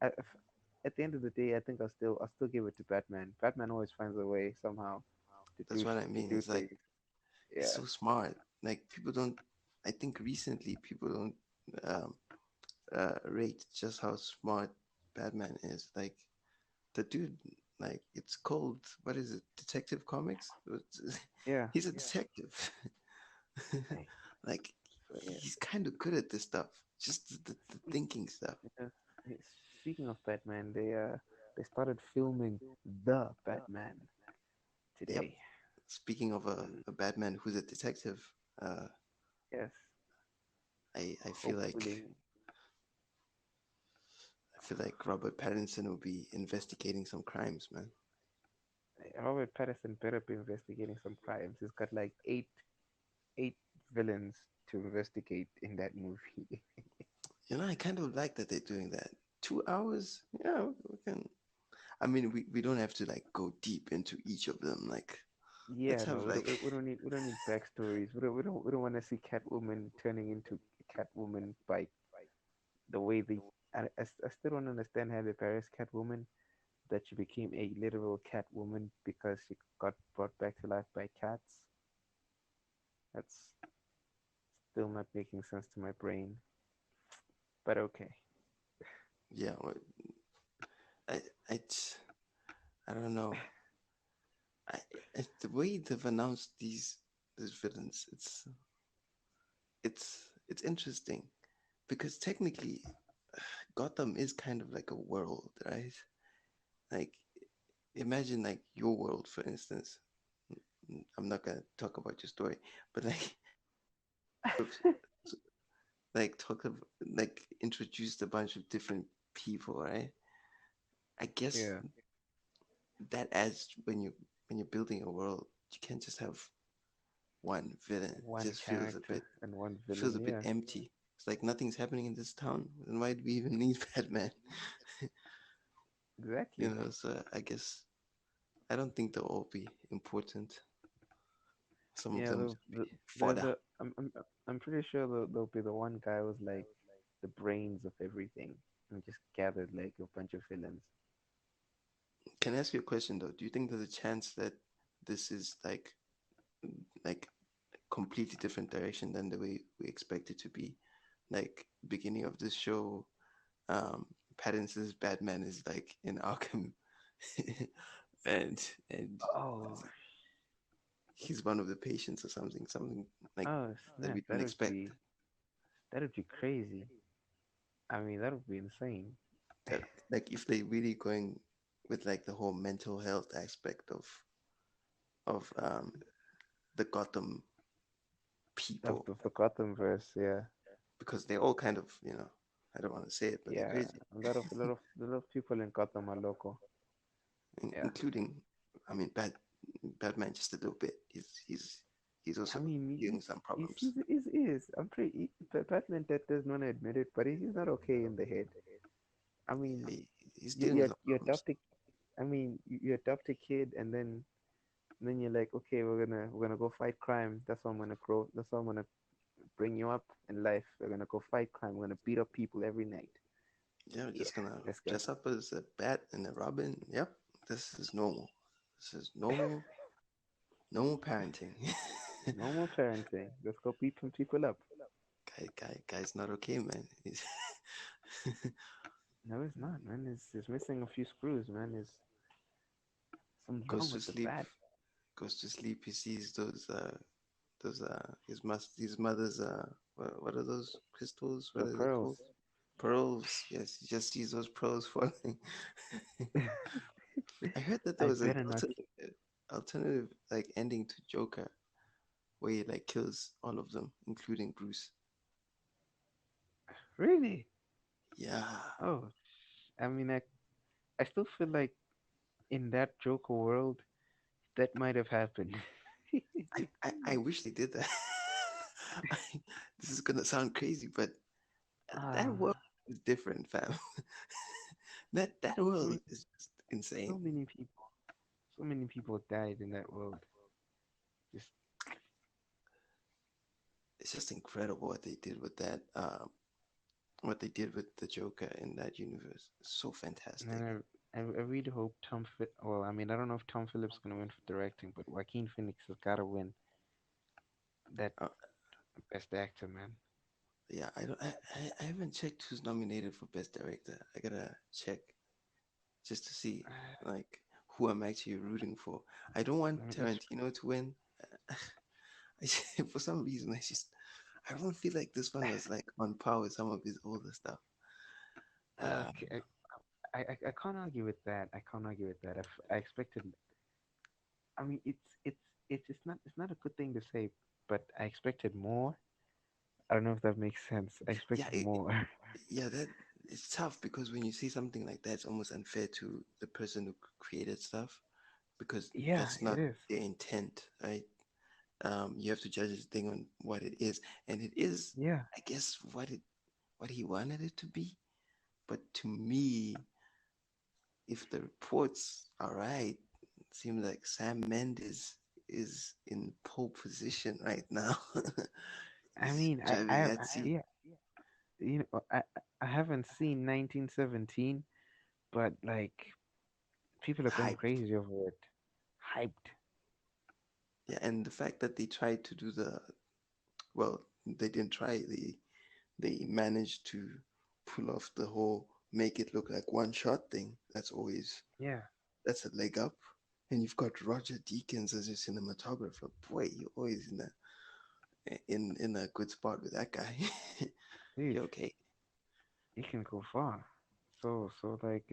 at the end of the day, I think I'll still give it to Batman. Batman always finds a way somehow That's what I to mean. do It's like things. he's Yeah, so smart. Like people don't. I think recently people don't um, rate just how smart Batman is. Like the dude, like it's called what is it? Detective Comics. yeah. He's a detective. Hey, Like so yeah. he's kind of good at this stuff, just the Speak, thinking stuff. uh, Speaking of Batman, they started filming the Batman Yep. today. Speaking of Mm, a Batman who's a detective, uh, yes, I feel like hopefully. Robert Pattinson will be investigating some crimes, man. Robert Pattinson better be investigating some crimes. He's got like eight villains to investigate in that movie. You know, I kind of like that they're doing that. 2 hours, yeah, we can. I mean, we don't have to like go deep into each of them. Like, let's Yeah, no, have like, we don't need backstories. We don't want to see Catwoman turning into Catwoman by the way they. I still don't understand how the Paris Catwoman that she became a literal Catwoman because she got brought back to life by cats. That's still not making sense to my brain. But okay. yeah, I I I don't know. I, the way they've announced these villains, it's interesting because technically Gotham is kind of like a world, right? Like imagine like your world, for instance. I'm not gonna talk about your story, but like like talk of like introduced a bunch of different people, right? I guess Yeah, that adds when you're building a world, you can't just have one villain. It one just character and one feels villain. a bit Yeah, empty. It's like nothing's happening in this town. Then why do we even need Batman? You exactly. know, so I guess I don't think they'll all be important. Some of Yeah, them just be fodder. I'm pretty sure there'll be the one guy who's like the brains of everything and just gathered like a bunch of villains. Can I ask you a question though? Do you think there's a chance that this is like completely different direction than the way we expect it to be? Like beginning of this show, um, Pattinson's Batman is like in Arkham, and and Oh, he's one of the patients or something, something like oh that snap! we didn't expect. That would be crazy. I mean, that would be insane. That like if they really going with like the whole mental health aspect of the Gotham people, Of the Gotham verse, yeah, because they're all kind of, I don't want to say it, but they're yeah. crazy, A lot of people in Gotham are local. Yeah. including, I mean, Batman just a little bit. He's I also mean, dealing with some problems. I'm pretty. Batman that doesn't want to admit it, but he's not okay in the head. I mean, He's dealing with some you problems. adopt a, I mean, you adopt a kid, and then you're like, okay, we're gonna go fight crime. That's what I'm gonna grow. That's what I'm gonna bring you up in life. We're gonna go fight crime. We're gonna beat up people every night. Yeah, we're Yeah, just gonna let's go. dress up as a bat and a robin. Yep, this is normal. This is normal parenting. Normal parenting. Let's go beat some people up. Guy's not okay, man. No, it's not, man. It's missing a few screws, man. It's something's goes wrong to with the sleep, bat. goes to sleep. He sees those his mother's what are those crystals? What The are they called? pearls. Pearls. Yes, he just sees those pearls falling. I heard that there I was an better not. alternative like ending to Joker where he like kills all of them, including Bruce. Really? Yeah, Oh, I mean, I still feel like in that Joker world, that might have happened. I wish they did that. I, this is gonna sound crazy, but that world Ah, is different, fam. That so world many, is just insane. so many people, so many people died in that world. Just, It's just incredible what they did with that. What they did with the Joker in that universe. So fantastic. man, I really hope Well, I mean, I don't know if Tom Phillips gonna win for directing, but Joaquin Phoenix has gotta win that Uh, best actor, man. yeah, I don't. I haven't checked who's nominated for best director. I gotta check just to see like who I'm actually rooting for. I don't want Let me just. Tarantino to win. For some reason, I don't feel like this one was like on par with some of his older stuff. Uh, Okay, I can't argue with that. I can't argue with that. I expected. I mean, it's not a good thing to say, but I expected more. I don't know if that makes sense. I yeah, expected more. yeah, that it's tough because when you see something like that, it's almost unfair to the person who created stuff because Yeah, that's it not is. their intent, right? You have to judge this thing on what it is, and it is, Yeah. I guess, what he wanted it to be. But to me, if the reports are right, it seems like Sam Mendes is in pole position right now. I He's mean, driving that seat. yeah, you know, I haven't seen 1917, but like people are going Hyped. crazy over it. Hyped. Yeah, and the fact that they tried to do well, they didn't try. They managed to pull off the whole make it look like one shot thing. Yeah. That's a leg up. And you've got Roger Deakins as your cinematographer. Boy, you're always in a good spot with that guy. Dude, You're okay. you can go far. So like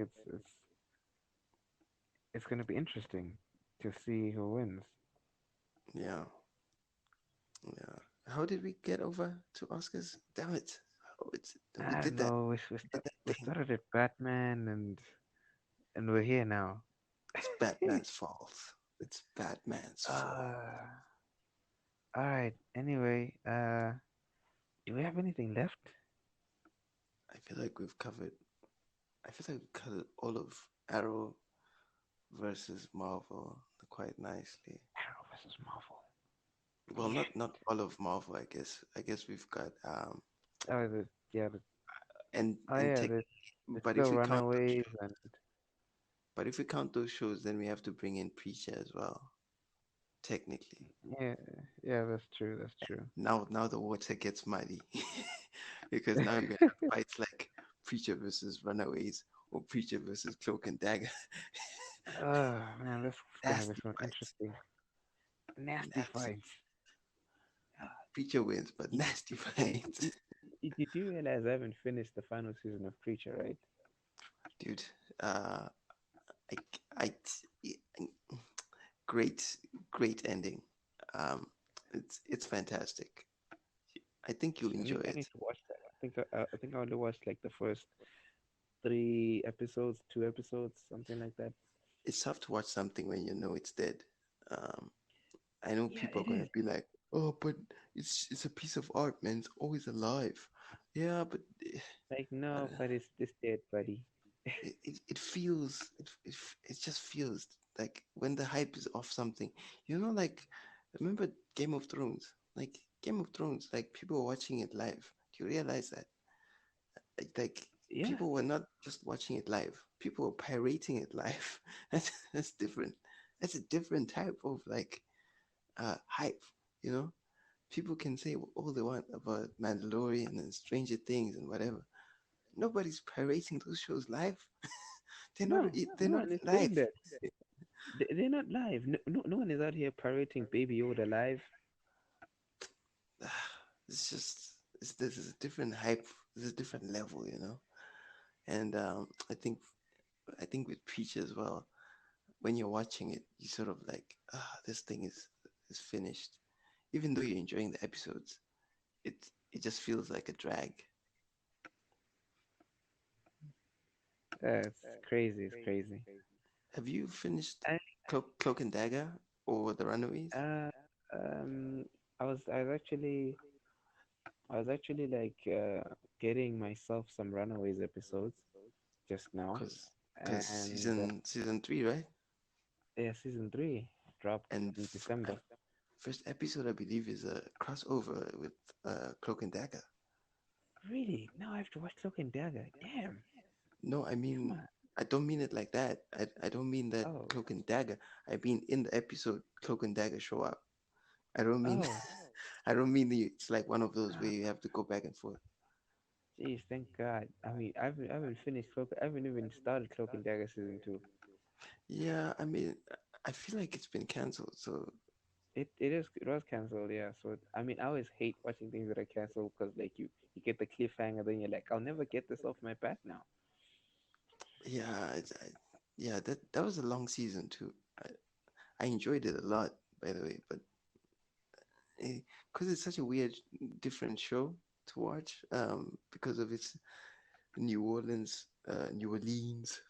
it's gonna be interesting to see who wins. Yeah, yeah. How did we get over to Oscars? Damn it! Oh, we I don't did that. know. We did We that thing. started at Batman and we're here now. It's Batman's fault. It's Batman's fault. uh, all right. Anyway, do we have anything left? I feel like we've covered. I feel like we've covered all of Arrow versus Marvel quite nicely. Arrow versus Marvel. Well, Yeah. not all of Marvel, I guess. I guess we've got Oh, yeah. and Oh, and yeah. tech, There's but still if we count the Runaways and But if we count those shows, then we have to bring in Preacher as well, technically. Yeah, yeah, that's true. That's true. Now the water gets muddy because now you're gonna have fights like Preacher versus Runaways or Preacher versus Cloak and Dagger. Man, that's gonna be Nasty some fights, interesting, nasty nasty. fights. Preacher wins, but You, nasty you, fights, you, you do realize I haven't finished the final season of Preacher, right? dude. Uh, I, I, great, great ending. Um, it's fantastic. I think you'll enjoy I need it. to watch that. I think I only watched like the first 3 episodes, 2 episodes, something like that. It's tough to watch something when you know it's dead. Um, I know Yeah, people are it gonna is. be like, "Oh, but it's a piece of art, man. It's always alive." Yeah, but Like I no, don't know. but it's this dead, buddy. It feels it just feels like when the hype is off something. You know, like remember Game of Thrones? Like Game of Thrones, like people were watching it live. Do you realize that? Like Yeah, people were not just watching it live. People were pirating it live. That's different. That's a different type of like hype. You know, people can say all they want about Mandalorian and Stranger Things and whatever. Nobody's pirating those shows live. They're not. no, They're no not one is doing live. that. They're not live. No one is out here pirating Baby Yoda live. It's just this is a different hype. This is a different level, you know. And I think with Peach as well, when you're watching it, you sort of like, this thing is finished. Even though you're enjoying the episodes, it it just feels like a drag. It's crazy. It's crazy. Have you finished I Cloak and Dagger or The Runaways? uh um I was actually like getting myself some Runaways episodes just now, Because and season three, right? yeah, season 3 dropped And in December. first episode I believe is a crossover with Cloak and Dagger. Really? Now I have to watch Cloak and Dagger. Damn. No, I Come mean on. I don't mean it like that. I don't mean that Oh. Cloak and Dagger. I mean in the episode Cloak and Dagger show up. I don't mean Oh. I don't mean it's like one of those where Ah, you have to go back and forth. jeez, thank God. I mean, I haven't finished Cloak. I haven't even started Cloak and Dagger season 2. Yeah, I mean I feel like it's been cancelled. So It was canceled. Yeah. So I mean, I always hate watching things that are canceled because like you get the cliffhanger, then you're like, I'll never get this off my back now. yeah, yeah, that was a long season too. I enjoyed it a lot, by the way, but because it's such a weird, different show to watch, because of its New Orleans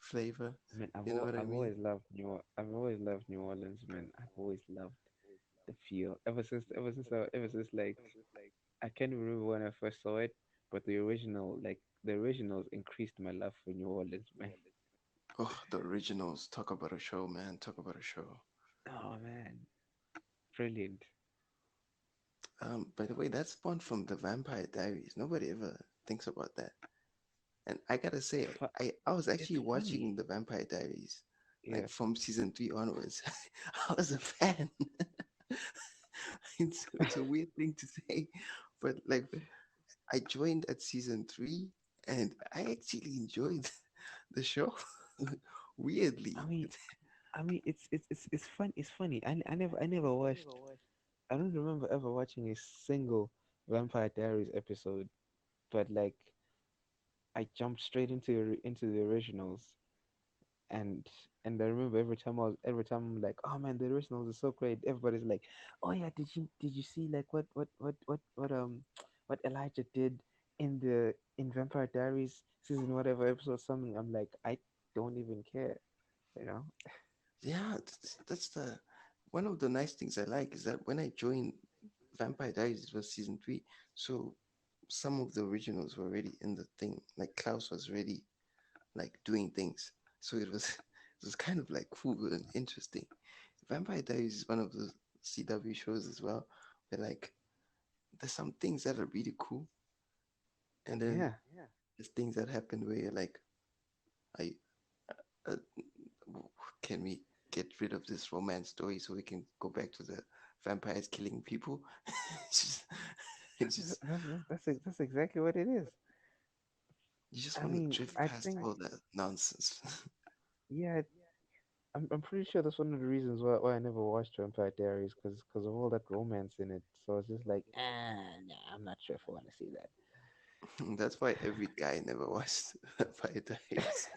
flavor. I mean, You know what I mean? I've always loved New Orleans, man. I've always loved the feel. Ever since like I can't remember when I first saw it, but the originals increased my love for New Orleans, man. Oh, the originals. Talk about a show, man. Talk about a show. Oh man, brilliant. By the way, that's spawned from the Vampire Diaries. Nobody ever thinks about that. And I gotta say, Fu- I was It's actually funny. watching the Vampire Diaries, like Yeah, from season three onwards. I was a fan. It's a weird thing to say, but like I joined at season three, and I actually enjoyed the show. I Weirdly, mean, it's fun. It's funny. I never watched. I don't remember ever watching a single Vampire Diaries episode, but like I jumped straight into the originals, and I remember every time I'm like, oh man, the originals are so great. Everybody's like, oh yeah, did you see like what Elijah did in Vampire Diaries season whatever episode something? I'm like, I don't even care, you know? yeah, that's the one of the nice things I like is that when I joined Vampire Diaries, it was season three, so some of the originals were already in the thing. Like Klaus was already like doing things, so it was it was kind of like cool and interesting. Vampire Diaries is one of those CW shows as well, where like there's some things that are really cool, and then Yeah. there's things that happen where you're like, I, uh, can we get rid of this romance story so we can go back to the vampires killing people? it's just, it's just That's exactly what it is. you just I want to mean, drift I past think, all that nonsense. yeah, I'm pretty sure that's one of the reasons why I never watched Vampire Diaries, because of all that romance in it. So it's just like, no, I'm not sure if I want to see That's why every guy never watched Vampire Diaries.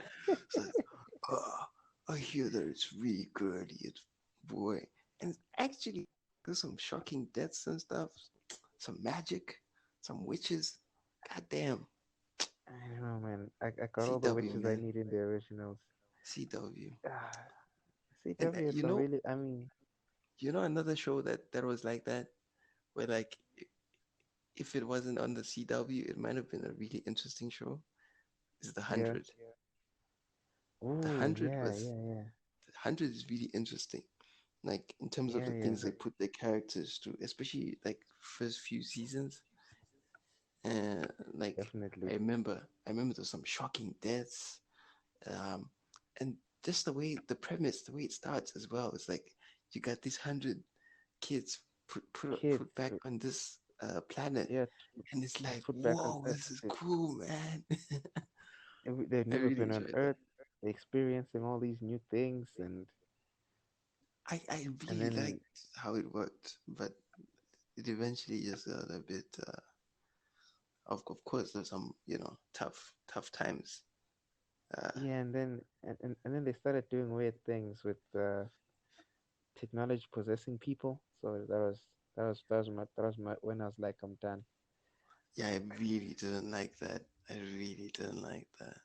So, oh, I hear that it's really girly, it's boy, and actually there's some shocking deaths and stuff, some magic, some witches. God damn, I don't know, man. I got all the CW witches I man, need in the originals. CW, Ah, and CW is some really, I mean, another show that was like that, where like if it wasn't on the CW, it might have been a really interesting show. Is the yeah. 100. The Oh, 100 yeah, was yeah, yeah, the 100 is really interesting. Like in terms of yeah, the yeah. things they put their characters through, especially like first few seasons. And like Definitely. I remember there's some shocking deaths. Um, and just the way the premise, the way it starts as well, it's like you got these 100 kids Kids, put back on this planet, yeah, and it's just like, put back on whoa, Earth. this is cool, man. They've I never really been on enjoyed that. Earth, experiencing all these new things, I and really then liked how it worked, but it eventually just got a bit. Of course, there's some tough times. Uh, yeah, and then they started doing weird things with technology possessing people. So that was my when I was like, I'm done. yeah, I really didn't like that. I really didn't like that.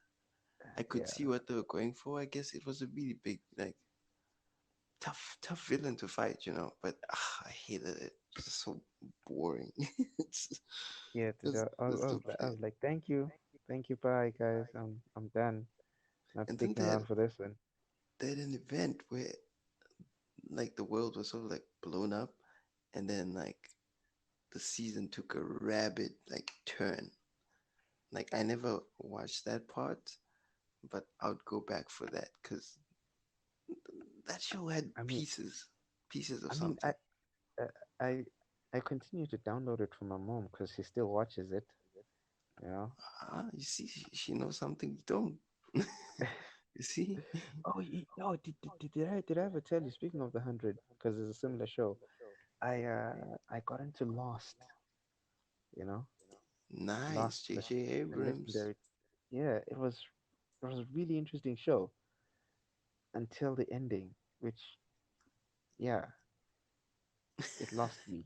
I could Yeah, see what they were going for. I guess it was a really big, like, tough villain to fight, But I hated it. It's just so boring. it's, yeah. it's, it's the I play. was like, thank you, bye, guys. I'm done. Not And then sticking around for this one. they had an event where like the world was sort of like blown up, and then like the season took a rabid like turn. Like I never watched that part, but I would go back for that because that show had I mean, pieces of I mean, I something. uh, I I continue to download it from my mom because she still watches it. You know. You see, she knows something you don't. You see? Oh, did I ever tell you? Speaking of the 100, because it's a similar show. I got into Lost. You know, Nice, Lost, J.J. the Abrams. legendary. Yeah, it was a really interesting show until the ending, which yeah, it lost me.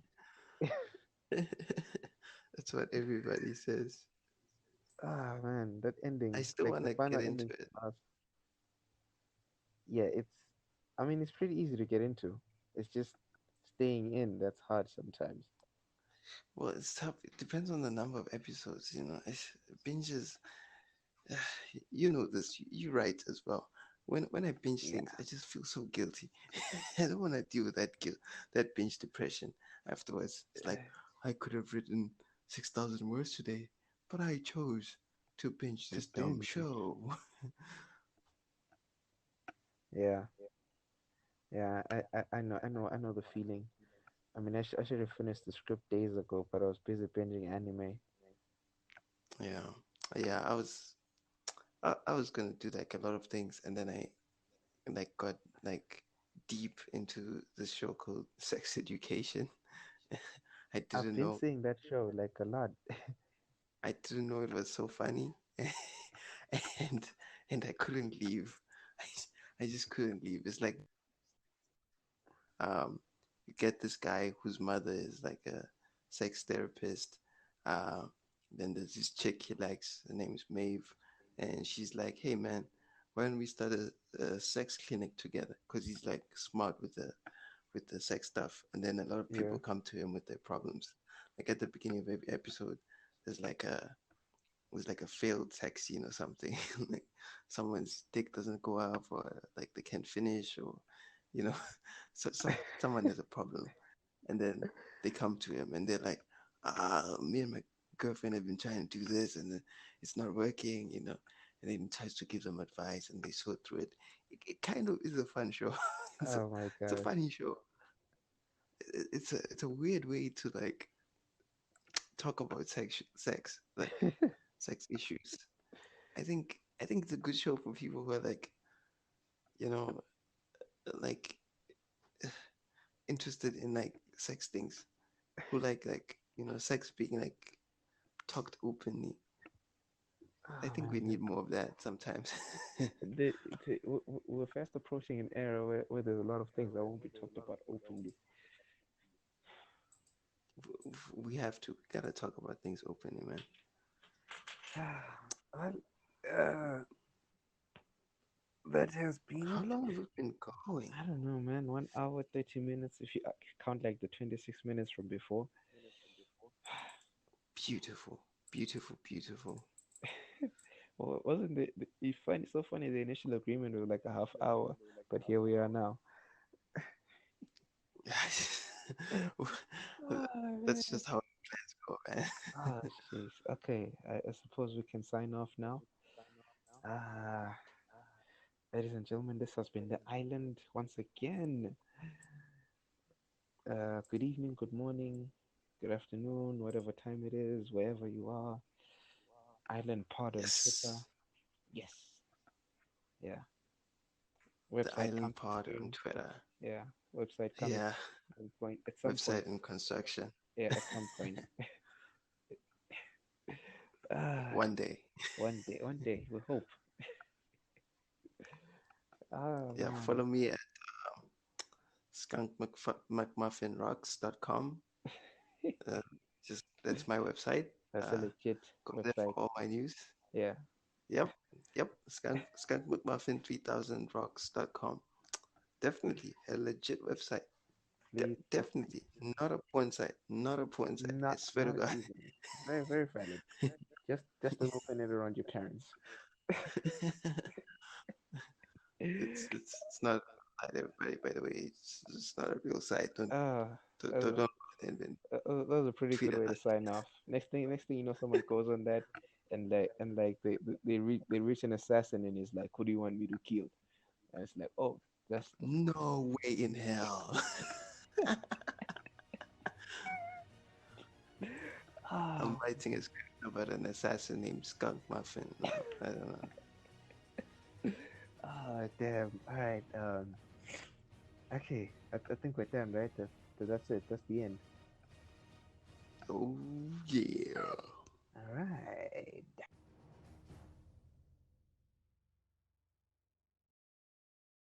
That's what everybody says. Ah man, that I ending, still like want the to final get into ending it. to Lost. Yeah, I mean, it's pretty easy to get into. It's just staying in that's hard sometimes. Well, it's tough. It depends on the number of episodes. Binges. You know this. You write as well. When I binge Yeah, things, I just feel so guilty. I don't want to deal with that guilt, that binge depression afterwards. It's like I could have written 6,000 words today, but I chose to binge to this dumb binge. show. Yeah, yeah. I know the feeling. I mean, I should have finished the script days ago, but I was busy binging anime. Yeah, yeah. I was gonna do like a lot of things, and then I like got like deep into this show called Sex Education. I I've didn't been know seeing that show like a lot. I didn't know it was so funny, and and I couldn't leave. I just couldn't leave. It's like um, you get this guy whose mother is like a sex therapist. Uh, then there's this chick he likes. Her name's Maeve, and she's like, "Hey man, why don't we start a sex clinic together?" Because he's like smart with the sex stuff. And then a lot of Yeah, people come to him with their problems. Like at the beginning of every episode, there's like a was like a failed sex scene or something. Like someone's dick doesn't go off, or like they can't finish, or you know, someone has a problem, and then they come to him and they're like, me and my girlfriend have been trying to do this, and it's not working, and then tries to give them advice, and they sort through it. It kind of is a fun show. it's a Oh my it's a gosh. funny show. It's a weird way to like talk about sex, like sex issues. I think it's a good show for people who are like, you know, like interested in like sex things, who like sex being like talked openly. I Oh think we man, need more of that sometimes. we're fast approaching an era where there's a lot of things that won't be talked about openly. We have to. We gotta talk about things openly, man. Well, uh, that has How been, long have we been going? I don't know, man, 1 hour, 30 minutes. If you count like the 26 minutes from before. Beautiful, beautiful, beautiful. Wasn't it funny? So funny. The initial agreement was like a half hour, but here we are now. Oh, That's man. just how plans go, man. Ah, jeez. Okay, I suppose we can sign off now. Ah, ladies and gentlemen, this has been the island once again. Good evening, good morning, good afternoon, whatever time it is, wherever you are. Island Pod on Twitter. Yes, Yes. Yeah. the Website Island coming Pod on soon. Twitter. Yeah. Website coming Yeah, at some point. At some point. website in construction. Yeah, at some point. Ah, One day. one day, we hope. Oh Yeah, man. follow me at skunkmcmuffinrocks.com. Uh, just that's my website. That's a legit Go there for website. all my news. Yeah. Yep, yep. Skunkmcmuffin3000rocks.com. Definitely a legit website. Please Definitely not a porn site. Not a porn site. I swear to not God. even. Very, very valid. Just don't open it around your parents. It's not everybody. By the way, it's not a real site. Don't Ah, don't that don't, was don't and that was a pretty tweet good at way to us. sign off. Next thing you know, someone goes on that, and they reach an assassin, and he's like, "Who do you want me to kill?" And it's like, "Oh, that's the No way in hell. I'm ah writing a script about an assassin named Skunk Muffin. No, I don't know. damn. All right. Okay. I think we're done, right? That's it. That's the end. Oh yeah. All right.